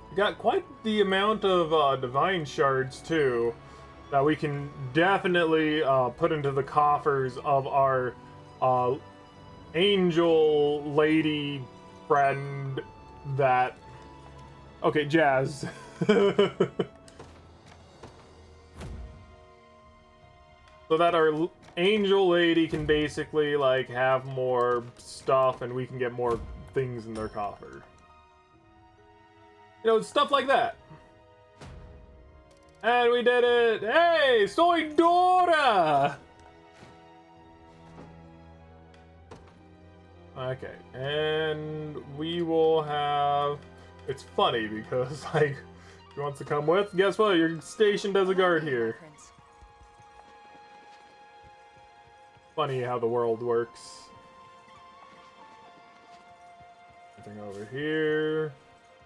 We got quite the amount of divine shards, too, that we can definitely put into the coffers of our angel lady friend that... Okay, Jazz. So that our angel lady can basically, like, have more stuff and we can get more things in their coffer. You know, stuff like that. And we did it! Hey! Soy Dora! Okay, and we will have... It's funny because, like, if he wants to come with, guess what? You're stationed as a guard here. Funny how the world works. Anything over here?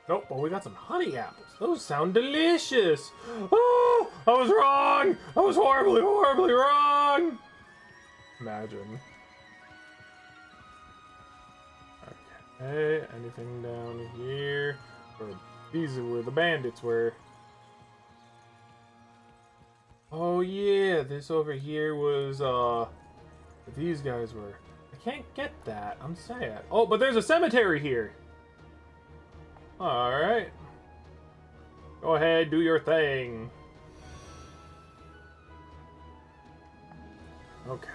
Nope, but we got some honey apples. Those sound delicious. Oh, I was wrong. I was horribly, horribly wrong. Imagine. Okay, anything down here? Or these are where the bandits were. Oh yeah, this over here was these guys were. I can't get that. I'm sad. Oh, but there's a cemetery here. Alright. Go ahead, do your thing. Okay.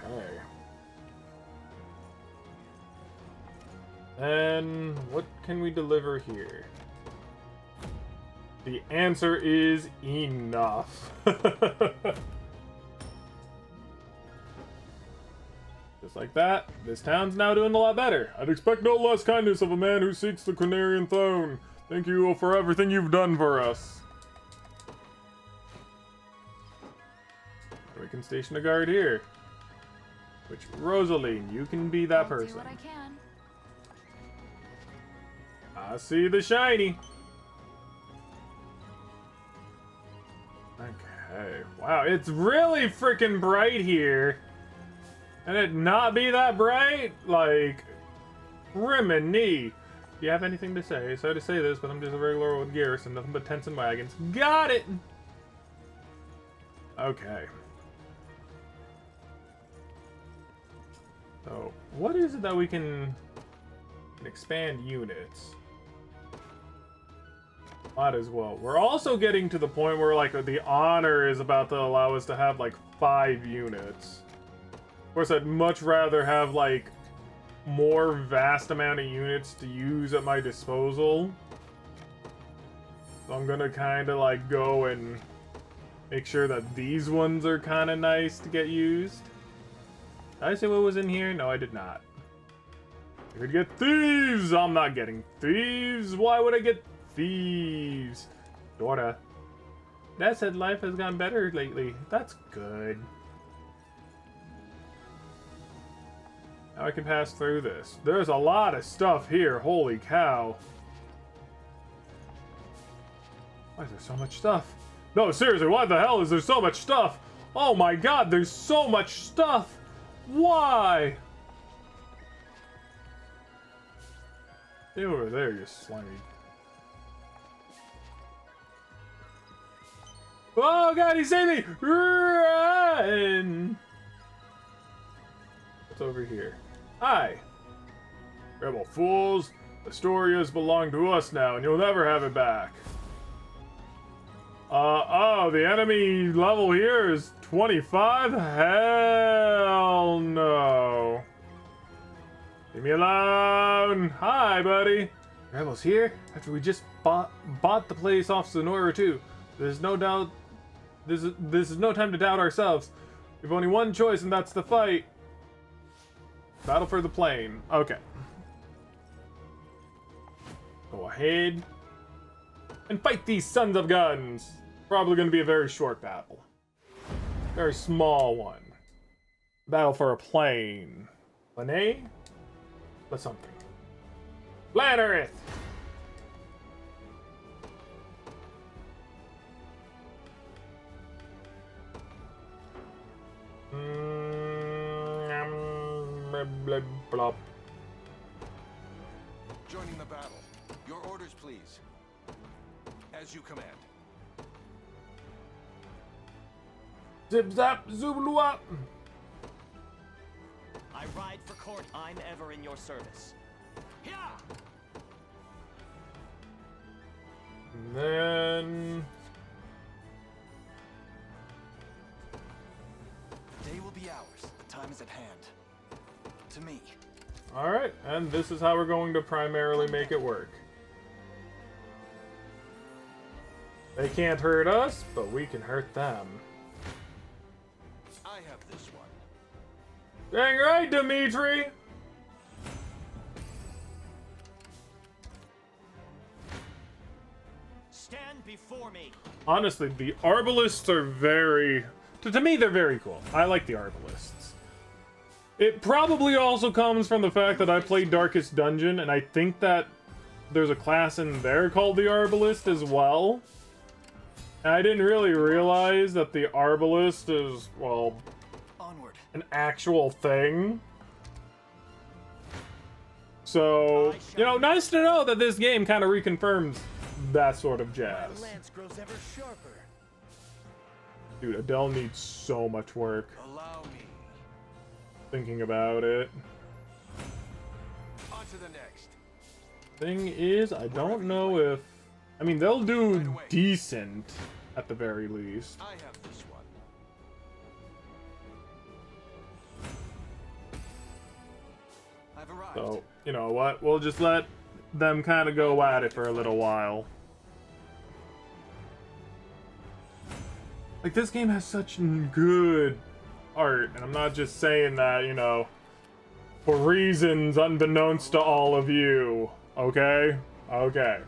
And what can we deliver here? The answer is enough. Just like that, this town's now doing a lot better. I'd expect no less kindness of a man who seeks the Cornerian throne. Thank you for everything you've done for us. We can station a guard here. Which, Rosaline, you can be that person. Do what I can. I see the shiny. Okay, wow, it's really freaking bright here. And it not be that bright? Like, Rimini. Do you have anything to say? Sorry to say this, but I'm just a regular old garrison, nothing but tents and wagons. Got it! Okay. So, what is it that we can expand units? Might as well. We're also getting to the point where, like, the honor is about to allow us to have, like, 5 units. Of course, I'd much rather have, like, more vast amount of units to use at my disposal. So I'm gonna kind of, like, go and make sure that these ones are kind of nice to get used. Did I say what was in here? No, I did not. I could get thieves! I'm not getting thieves! Why would I get thieves? Dora. That said, life has gone better lately. That's good. Now I can pass through this. There's a lot of stuff here. Holy cow. Why is there so much stuff? No, seriously, why the hell is there so much stuff? Oh my god, there's so much stuff! Why? Stay over there, you slimy. Oh god, he saved me! Run! What's over here? Hi! Rebel fools! Astoria's belong to us now, and you'll never have it back. Oh, the enemy level here is 25? Hell no. Leave me alone! Hi, buddy! Rebels here? After we just bought the place off Sonora too. There's no doubt... This is no time to doubt ourselves. We've only one choice, and that's to fight. Battle for the plane. Okay. Go ahead and fight these sons of guns. Probably going to be a very short battle. Very small one. Battle for a plane. Plane? But something. Flattereth! Blah, blah. Joining the battle. Your orders, please. As you command. Zip zap zooblua. I ride for court. I'm ever in your service. And then The day will be ours. The time is at hand. To me. all right, and this is how we're going to primarily make it work. They can't hurt us, but we can hurt them. I have this one. Dang right, Dimitri! Stand before me. Honestly, the Arbalists are very... To me, they're very cool. I like the Arbalists. It probably also comes from the fact that I played Darkest Dungeon, and I think that there's a class in there called the Arbalist as well. And I didn't really realize that the Arbalist is, well, Onward. an actual thing. So, you know, nice to know that this game kind of reconfirms that sort of jazz. My lance grows ever sharper. Dude, Adele needs so much work. Allow me. Thinking about it. On to the next. Thing is, I don't know if... I mean, they'll do decent, at the very least. I have this one. I've arrived. So, you know what? We'll just let them kind of go at it for a little while. Like, this game has such good art, and I'm not just saying that, you know, for reasons unbeknownst to all of you, okay? Okay.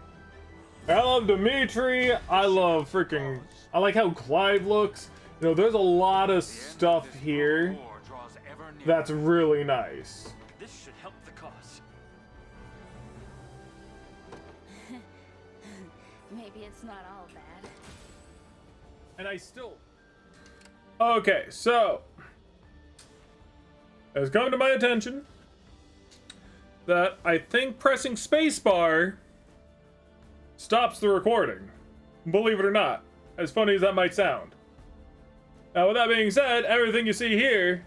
I love Dimitri, I love freaking... I like how Clive looks. You know, there's a lot of stuff here that's really nice. This should help the cause. Maybe it's not all bad. And I still... Okay, so... It has come to my attention that I think pressing spacebar stops the recording. Believe it or not. As funny as that might sound. Now, with that being said, everything you see here,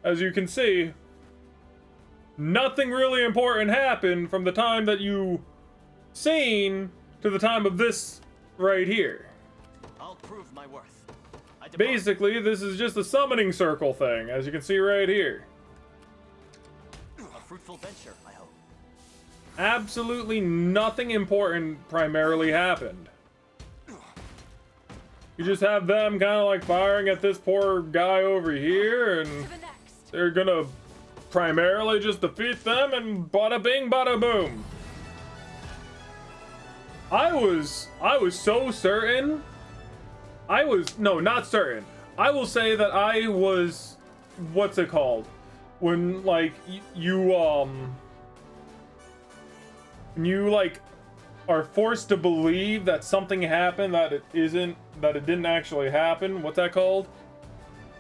as you can see, nothing really important happened from the time that you seen to the time of this right here. I'll prove my worth. Basically, this is just a summoning circle thing, as you can see right here. A fruitful venture, I hope. Absolutely nothing important primarily happened. You just have them kind of like firing at this poor guy over here, and they're gonna primarily just defeat them, and bada bing, bada boom. I was so certain. No, not certain. I will say that I was, what's it called? When, like, you like, are forced to believe that something happened that it didn't actually happen. What's that called?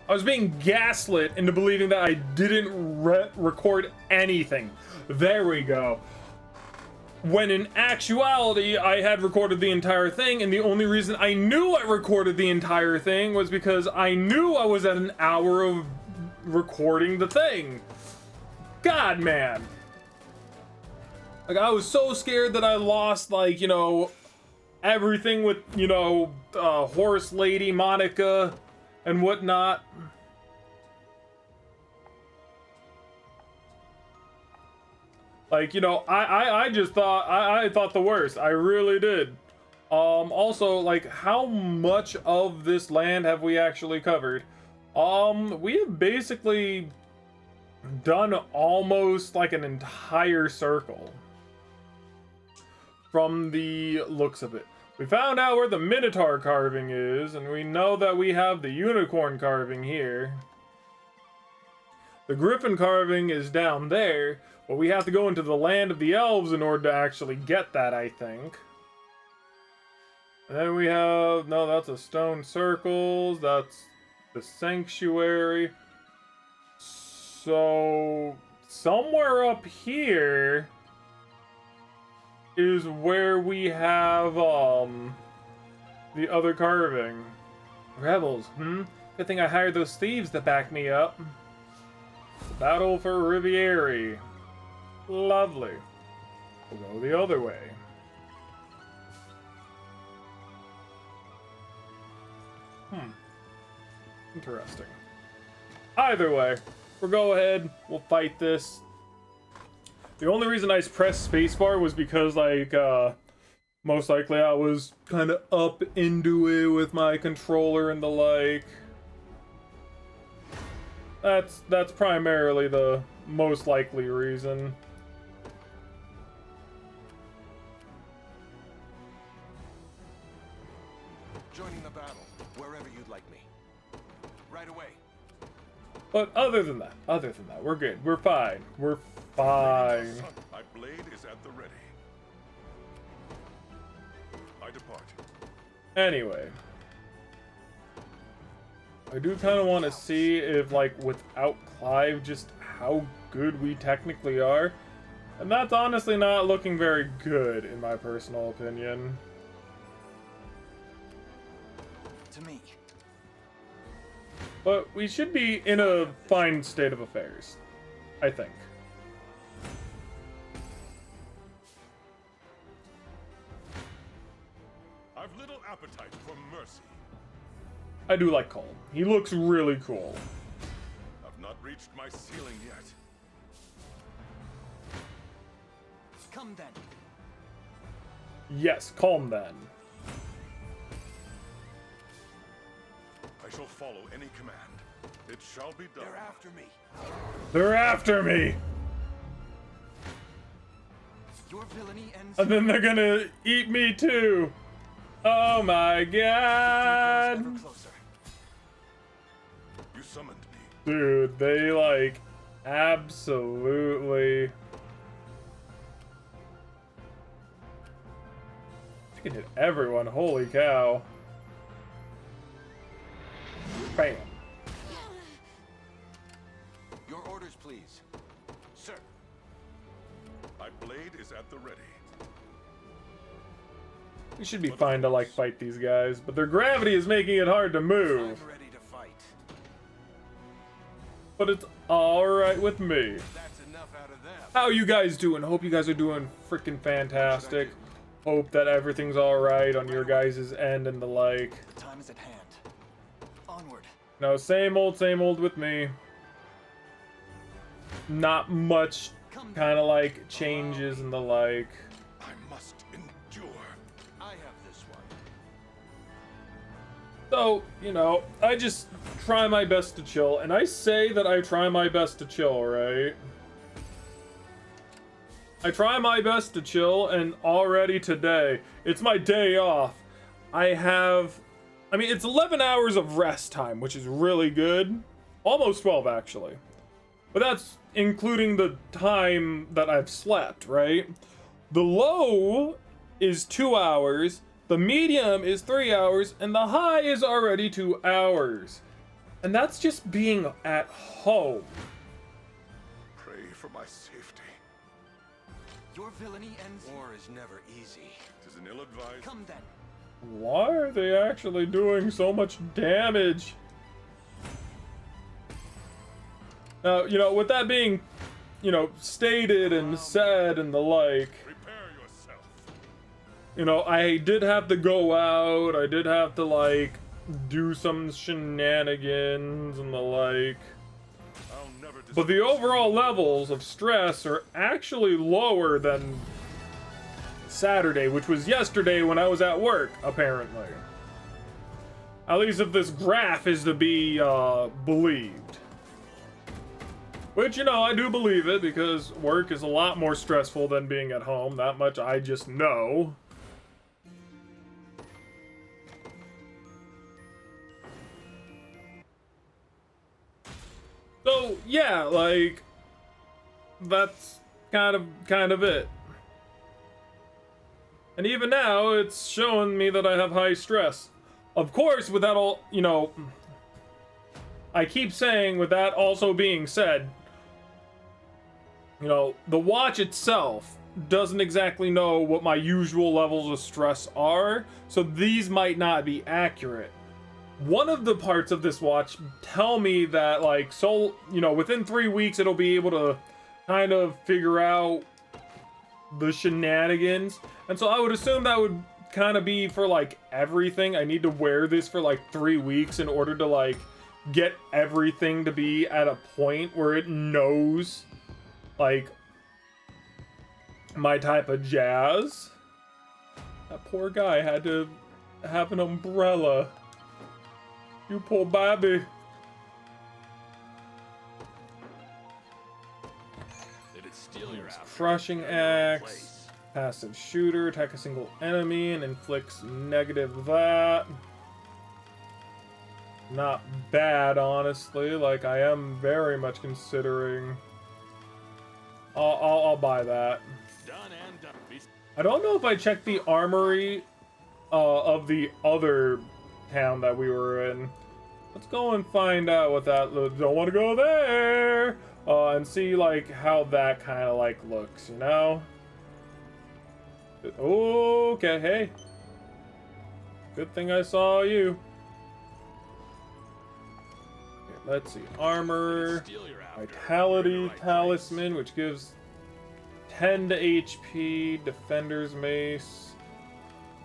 I was being gaslit into believing that I didn't record anything. There we go. When in actuality, I had recorded the entire thing, and the only reason I knew I recorded the entire thing was because I knew I was at an hour of recording the thing. God, man. Like, I was so scared that I lost, like, you know, everything with, you know, Horse Lady, Monica, and whatnot. Like, you know, I just thought, I thought the worst. I really did. Also, like, how much of this land have we actually covered? We have basically done almost like an entire circle. From the looks of it. We found out where the Minotaur carving is, and we know that we have the Unicorn carving here. The griffin carving is down there, but we have to go into the land of the elves in order to actually get that, I think. And then we have... No, that's a stone circles. That's the sanctuary. So... somewhere up here is where we have, the other carving. Rebels, Good thing I hired those thieves to back me up. Battle for Rivieri. Lovely. We'll go the other way. Interesting. Either way, we'll go ahead. We'll fight this. The only reason I pressed spacebar was because, like, most likely I was kind of up into it with my controller and the like. That's primarily the most likely reason. Joining the battle, wherever you'd like me. Right away. But other than that, we're good. We're fine. We're fine. My blade is at the ready. I depart. Anyway. I do kind of want to see if, like, without Clive, just how good we technically are. And that's honestly not looking very good, in my personal opinion. To me. But we should be in a fine state of affairs, I think. I've little appetite for mercy. I do like Cole. He looks really cool. I've not reached my ceiling yet. Come then. Yes, calm then. I shall follow any command. It shall be done. They're after me. They're after me! Your villainy ends. And then they're gonna eat me too! Oh my god! Ever closer. You summoned me. Dude, they like absolutely. I can hit everyone, holy cow. Bam. Your orders, please. Sir. My blade is at the ready. We should be fine to like fight these guys, but their gravity is making it hard to move. I'm ready to fight. But it's alright with me. That's enough out of them. How you guys doing? Hope you guys are doing freaking fantastic. Hope that everything's alright on your guys' end and the like. The time is at hand. Onward. No, same old with me. Not much kind of like changes and the like. I must endure. I have this one. So, you know, I just try my best to chill. And I say that I try my best to chill, right? I try my best to chill, and already today, it's my day off. I mean, it's 11 hours of rest time, which is really good. Almost 12, actually. But that's including the time that I've slept, right? The low is 2 hours, the medium is 3 hours, and the high is already 2 hours. And that's just being at home. Pray for my safety. Your villainy ends. War is never easy. 'Tis an ill-advised. Come then. Why are they actually doing so much damage? Now, you know, with that being, you know, stated and said and the like, Prepare yourself. you know, I did have to go out, I did have to, like, do some shenanigans and the like. I'll never But the overall levels of stress are actually lower than Saturday, which was yesterday when I was at work, apparently. At least if this graph is to be believed. Which, you know, I do believe it, because work is a lot more stressful than being at home. That much I just know. So So yeah, like that's kind of it. And even now, it's showing me that I have high stress. Of course, with that all, you know, I keep saying, with that also being said, you know, the watch itself doesn't exactly know what my usual levels of stress are, so these might not be accurate. One of the parts of this watch tell me that, like, so, you know, within 3 weeks it'll be able to kind of figure out the shenanigans, and so I would assume that would kind of be for, like, everything. I need to wear this for, like, 3 weeks in order to, like, get everything to be at a point where it knows, like, my type of jazz. That poor guy had to have an umbrella. You poor baby. Did it steal your outfit? Crushing axe. Passive shooter. Attack a single enemy and inflicts negative that. Not bad, honestly. Like, I am very much considering. I'll buy that. Done and done. I don't know if I checked the armory of the other town that we were in. Let's go and find out what that looks. Don't want to go there and see like how that kind of like looks, you know. Okay, hey. Good thing I saw you. Okay, let's see, armor, vitality talisman, which gives 10 to HP, defender's mace.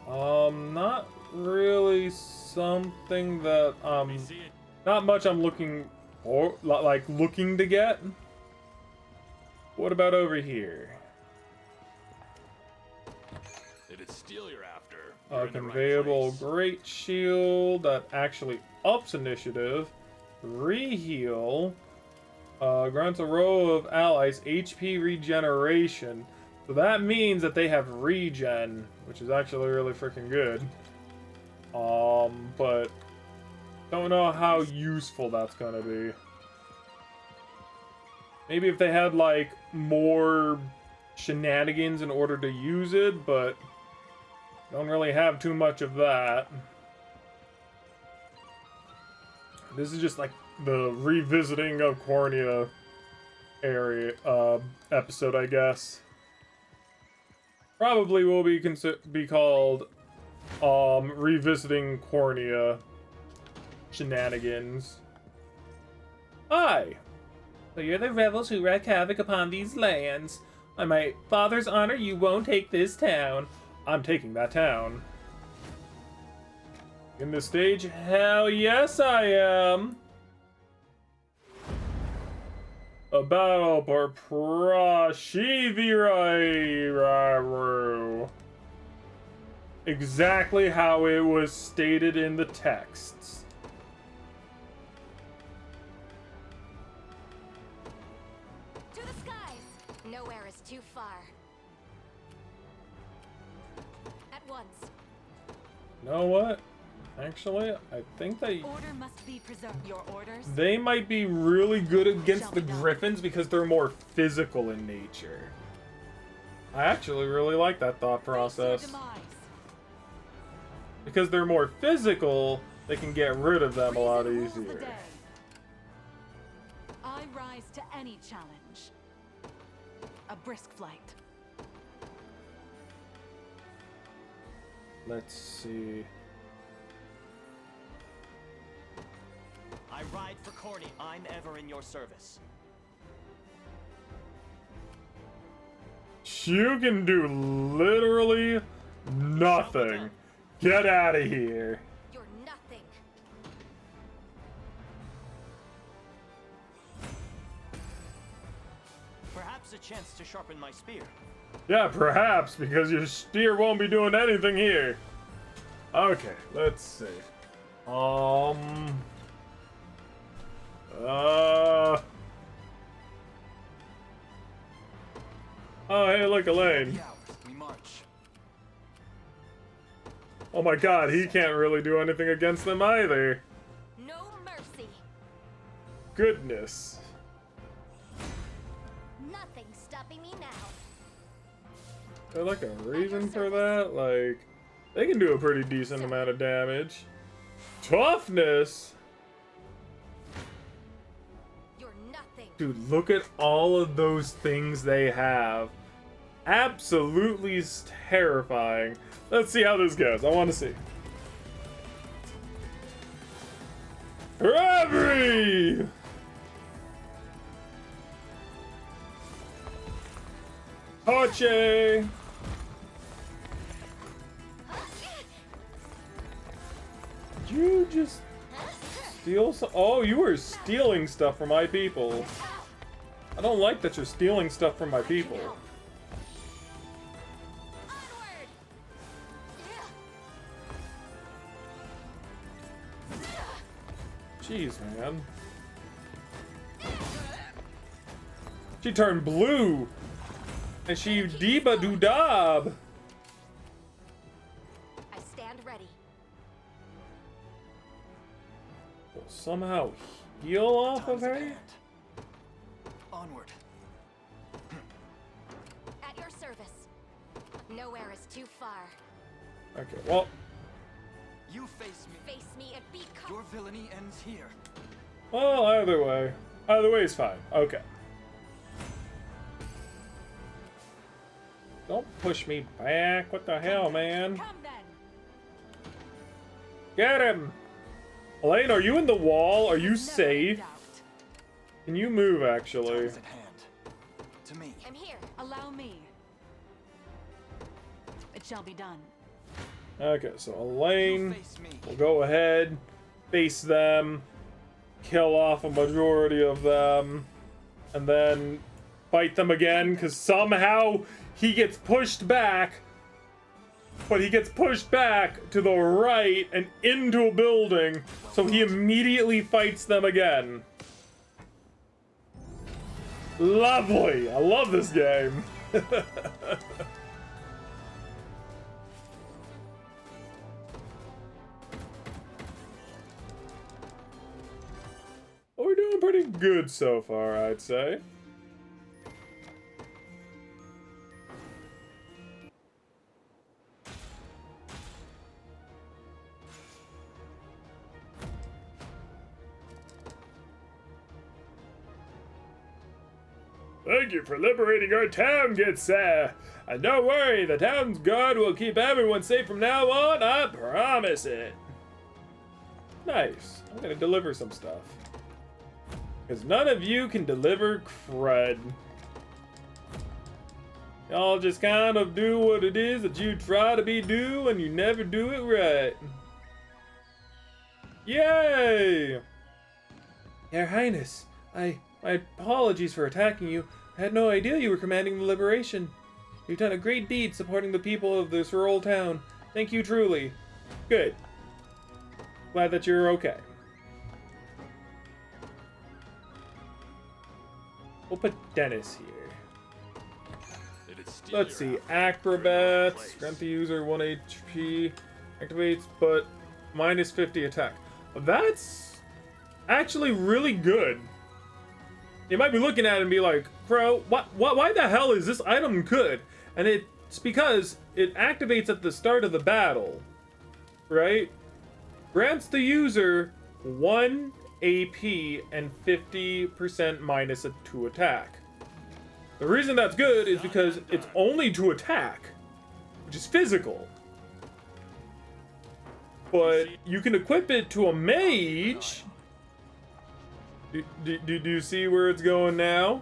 Not really something that not much I'm looking for, like looking to get. What about over here? Did it steal your after? Conveyable great shield that actually ups initiative. Reheal. Grants a row of allies HP regeneration. So that means that they have regen, which is actually really freaking good. But don't know how useful that's gonna be. Maybe if they had like more shenanigans in order to use it, but don't really have too much of that. This is just like the revisiting of Cornia area episode, I guess. Probably will be called revisiting Cornia shenanigans. Hi. So you're the rebels who wreak havoc upon these lands. On my father's honor, you won't take this town. I'm taking that town. In this stage, hell yes I am. A battle for Prashiviraru. Exactly how it was stated in the texts. To the skies! Nowhere is too far. At once. You know what? Actually, I think that Order must be preserved. Your orders? they might be really good against the Griffins because they're more physical in nature. I actually really like that thought process. Because they're more physical, they can get rid of them a lot easier. I rise to any challenge. A brisk flight. Let's see. I ride for Cornia. I'm ever in your service. You can do literally nothing. Get out of here. You're nothing. Perhaps a chance to sharpen my spear. Yeah, perhaps, because your steer won't be doing anything here. Okay, let's see. Oh, hey, look, Elaine. We march. Oh my god, he can't really do anything against them either. No mercy. Goodness. there like a reason for that? Like, they can do a pretty decent amount of damage. Toughness? You're nothing. Dude, look at all of those things they have. Absolutely terrifying. Let's see how this goes. I want to see. Robbery! Hoche! Did you just steal some? Oh, you were stealing stuff from my people. I don't like that you're stealing stuff from my people. Jeez, man. She turned blue! And she deba-doo-dab! I stand ready. Will somehow heal off of her? Onward. At your service. Nowhere is too far. Okay, well, You face me. Face me and be Your villainy ends here. well, either way. Either way is fine. Okay. Don't push me back. What the hell, man? Come then. Get him! Elaine, are you in the wall? Are you safe? Can you move, actually? At hand. To me. I'm here. Allow me. It shall be done. Okay, so Elaine Face me. will go ahead, face them, kill off a majority of them, and then fight them again, because somehow he gets pushed back, but he gets pushed back to the right and into a building, so he immediately fights them again. Lovely! I love this game. Well, we're doing pretty good so far, I'd say. Thank you for liberating our town, good sir. And don't worry, the town's guard will keep everyone safe from now on, I promise it. Nice. I'm gonna deliver some stuff. Because none of you can deliver crud. Y'all just kind of do what it is that you try to be do, and you never do it right. Yay! Your Highness, my apologies for attacking you. I had no idea you were commanding the liberation. You've done a great deed supporting the people of this rural town. Thank you truly. Good. Glad that you're okay. We'll put Dennis here. Let's see. Acrobats. Grant the user 1 HP. Activates, but minus 50 attack. That's actually really good. You might be looking at it and be like, bro, why the hell is this item good? And it's because it activates at the start of the battle, right? Grants the user 1 AP and 50% minus to attack. The reason that's good is because it's only to attack, which is physical. But you can equip it to a mage. Do you see where it's going now?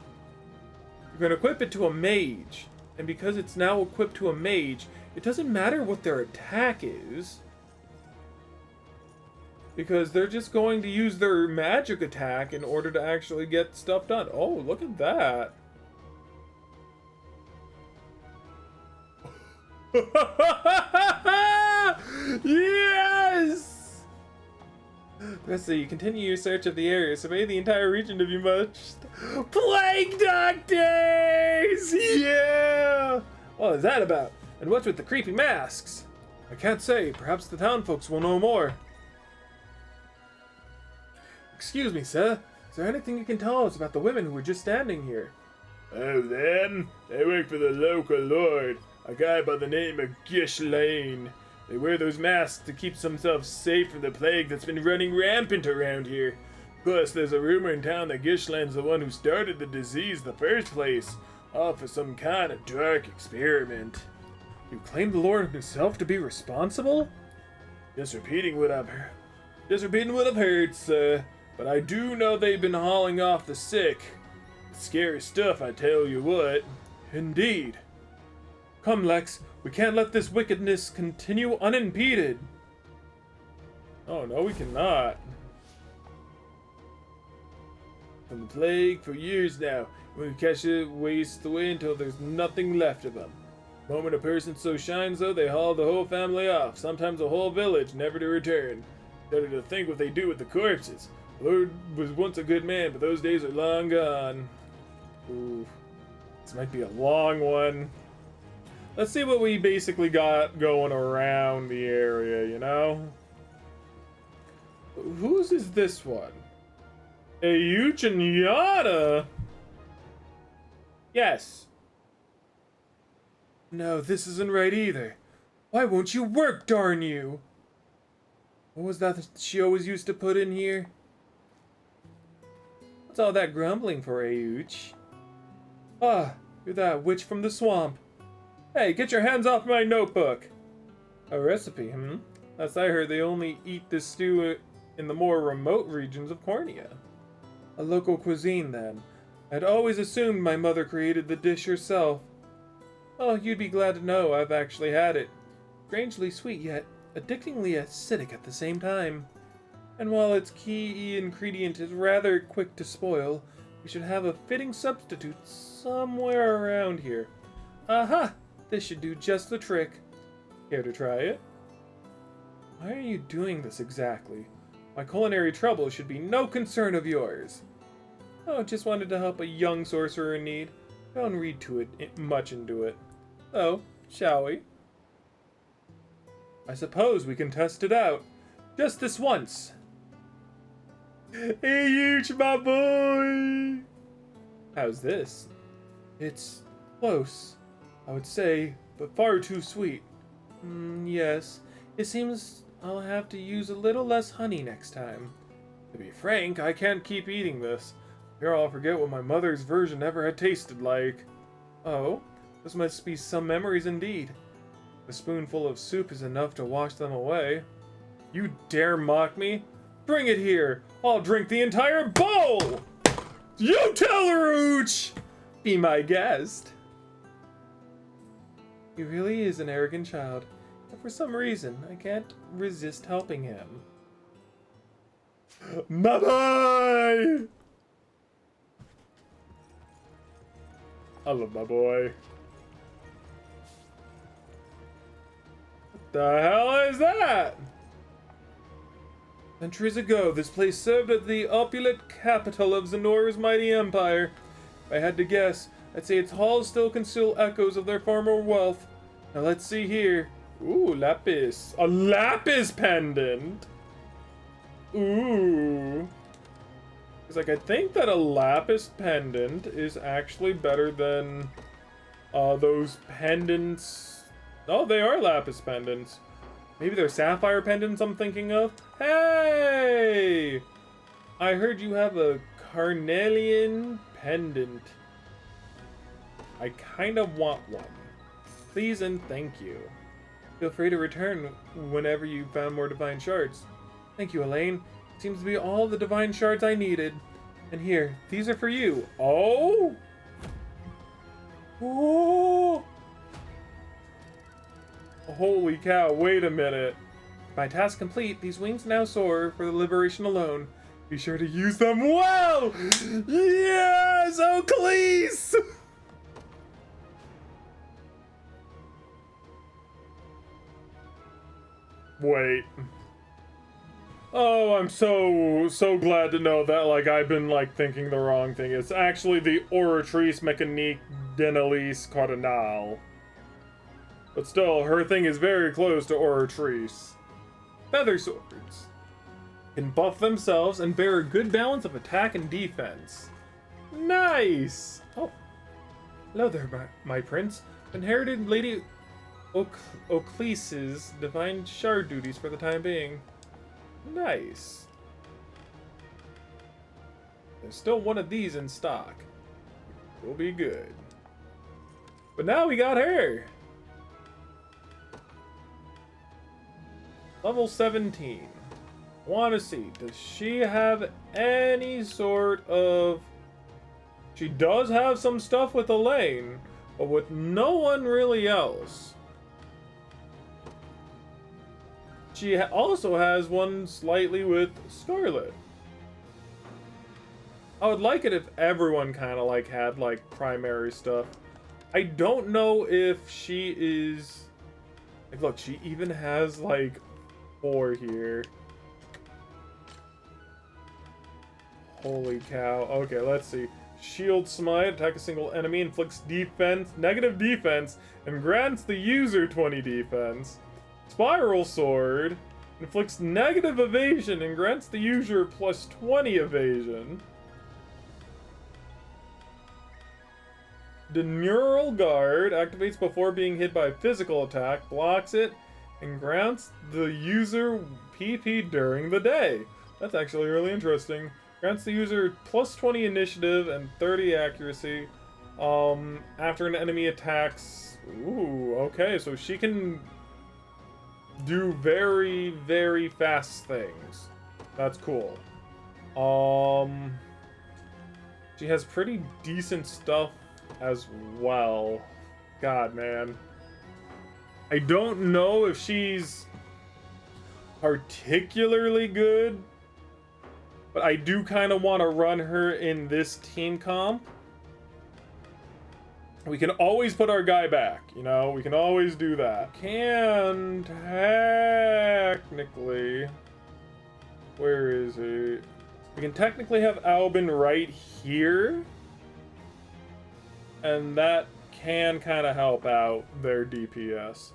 You can equip it to a mage. And because it's now equipped to a mage, it doesn't matter what their attack is. Because they're just going to use their magic attack in order to actually get stuff done. Oh, look at that. Yes! Let's see, continue your search of the area. Survey the entire region if you must. Plague doctors! Yeah! What is that about? And what's with the creepy masks? I can't say. Perhaps the town folks will know more. Excuse me, sir. Is there anything you can tell us about the women who were just standing here? Oh, them? They work for the local lord. A guy by the name of Gish Lane. They wear those masks to keep themselves safe from the plague that's been running rampant around here. Plus, there's a rumor in town that Gishlane's the one who started the disease in the first place, all for some kind of dark experiment. You claim the Lord himself to be responsible? Just repeating what I've heard, sir. But I do know they've been hauling off the sick. Scary stuff, I tell you what. Indeed. Come, Lex, we can't let this wickedness continue unimpeded. Oh, no, we cannot. From the plague for years now. When we catch it, waste away until there's nothing left of them. The moment a person so shines, though, they haul the whole family off, sometimes a whole village, never to return. Better to think what they do with the corpses. The Lord was once a good man, but those days are long gone. Ooh, this might be a long one. Let's see what we basically got going around the area, you know? Whose is this one? Ayuch and Yada? Yes. No, this isn't right either. Why won't you work, darn you? What was that she always used to put in here? What's all that grumbling for, Ayuch? Ah, you're that witch from the swamp. Hey, get your hands off my notebook! A recipe, Last I heard, they only eat this stew in the more remote regions of Cornia. A local cuisine, then. I'd always assumed my mother created the dish herself. Oh, you'd be glad to know I've actually had it. Strangely sweet, yet addictingly acidic at the same time. And while its key ingredient is rather quick to spoil, we should have a fitting substitute somewhere around here. Aha! This should do just the trick. Care to try it? Why are you doing this exactly? My culinary trouble should be no concern of yours. Oh, just wanted to help a young sorcerer in need. Don't read much into it. So, shall we? I suppose we can test it out. Just this once. Hey, Yuch, my boy! How's this? It's close, I would say, but far too sweet. Yes. It seems I'll have to use a little less honey next time. To be frank, I can't keep eating this. Here I'll forget what my mother's version ever had tasted like. Oh, this must be some memories indeed. A spoonful of soup is enough to wash them away. You dare mock me? Bring it here! I'll drink the entire bowl! You tell her, Ooch! Be my guest. He really is an arrogant child, but for some reason, I can't resist helping him. Bye-bye! I love my boy. What the hell is that? Centuries ago, this place served as the opulent capital of Zenora's mighty empire. If I had to guess, I'd say its halls still conceal echoes of their former wealth. Now let's see here. Ooh, lapis. A lapis pendant! Ooh. It's like, I think that a lapis pendant is actually better than those pendants. Oh, they are lapis pendants. Maybe they're sapphire pendants I'm thinking of. Hey! I heard you have a carnelian pendant. I kind of want one. Please and thank you. Feel free to return whenever you've found more divine shards. Thank you, Elaine. Seems to be all the divine shards I needed. And here, these are for you. Oh! Oh! Holy cow, wait a minute. My task complete, these wings now soar for the liberation alone. Be sure to use them well! Yes! Oh, please! Wait. Oh, I'm so glad to know that, like, I've been, like, thinking the wrong thing. It's actually the Oratrice Mécanique d'Annelise Cardinal. But still, her thing is very close to Oratrice. Feather swords can buff themselves and bear a good balance of attack and defense. Nice! Oh. Hello there, my prince. Inherited Lady Oclese's divine shard duties for the time being. Nice. There's still one of these in stock. We'll be good. But now we got her. Level 17. Want to see, does she have any sort of... She does have some stuff with Elaine, but with no one really else. She also has one slightly with Scarlet. I would like it if everyone kind of like had like primary stuff. I don't know if she is... Like, look, she even has like 4 here. Holy cow. Okay, let's see. Shield Smite, attack a single enemy, inflicts negative defense, and grants the user 20 defense. Spiral Sword, inflicts negative evasion and grants the user plus 20 evasion. Deneural Guard activates before being hit by a physical attack, blocks it, and grants the user PP during the day. That's actually really interesting. Grants the user plus 20 initiative and 30 accuracy after an enemy attacks. Ooh, okay, so she can do very, very fast things. That's cool. She has pretty decent stuff as well. God, man. I don't know if she's particularly good, but I do kind of want to run her in this team comp. We can always put our guy back, you know? We can always do that. Can technically... Where is he? We can technically have Albin right here. And that can kind of help out their DPS.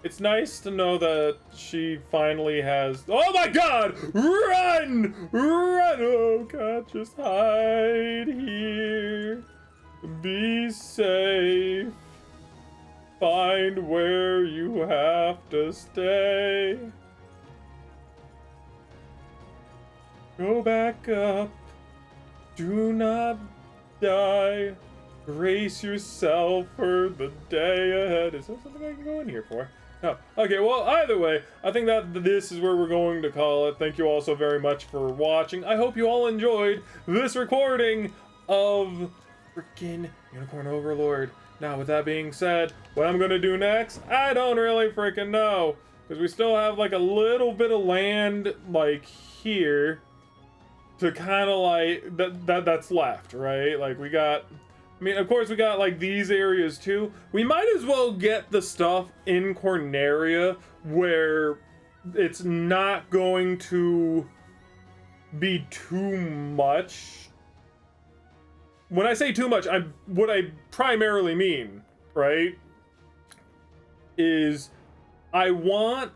It's nice to know that she finally has... Oh my god! Run! Run! Oh god, just hide here. Be safe. Find where you have to stay. Go back up. Do not die. Brace yourself for the day ahead. Is there something I can go in here for? No. Okay, well, either way, I think that this is where we're going to call it. Thank you all so very much for watching. I hope you all enjoyed this recording of freaking Unicorn Overlord. Now, with that being said, what I'm going to do next, I don't really freaking know. Because we still have, like, a little bit of land, like, here to kind of, like, that's left, right? Like, we got... I mean, of course, we got, like, these areas, too. We might as well get the stuff in Corneria where it's not going to be too much. When I say too much, what I primarily mean, right, is I want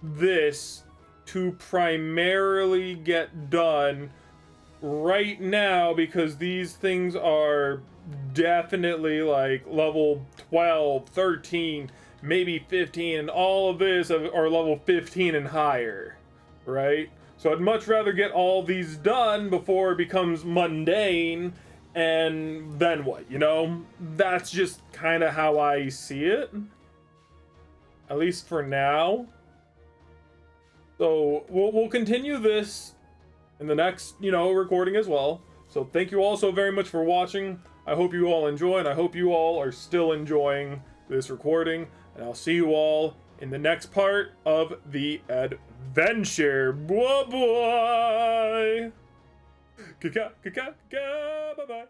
this to primarily get done right now, because these things are definitely like level 12, 13, maybe 15, and all of this are level 15 and higher, right? So I'd much rather get all these done before it becomes mundane, and then what, you know? That's just kind of how I see it, at least for now. So we'll continue this in the next, you know, recording as well. So thank you all so very much for watching. I hope you all enjoy, and I hope you all are still enjoying this recording. And I'll see you all in the next part of the adventure. Bye-bye. Bye-bye.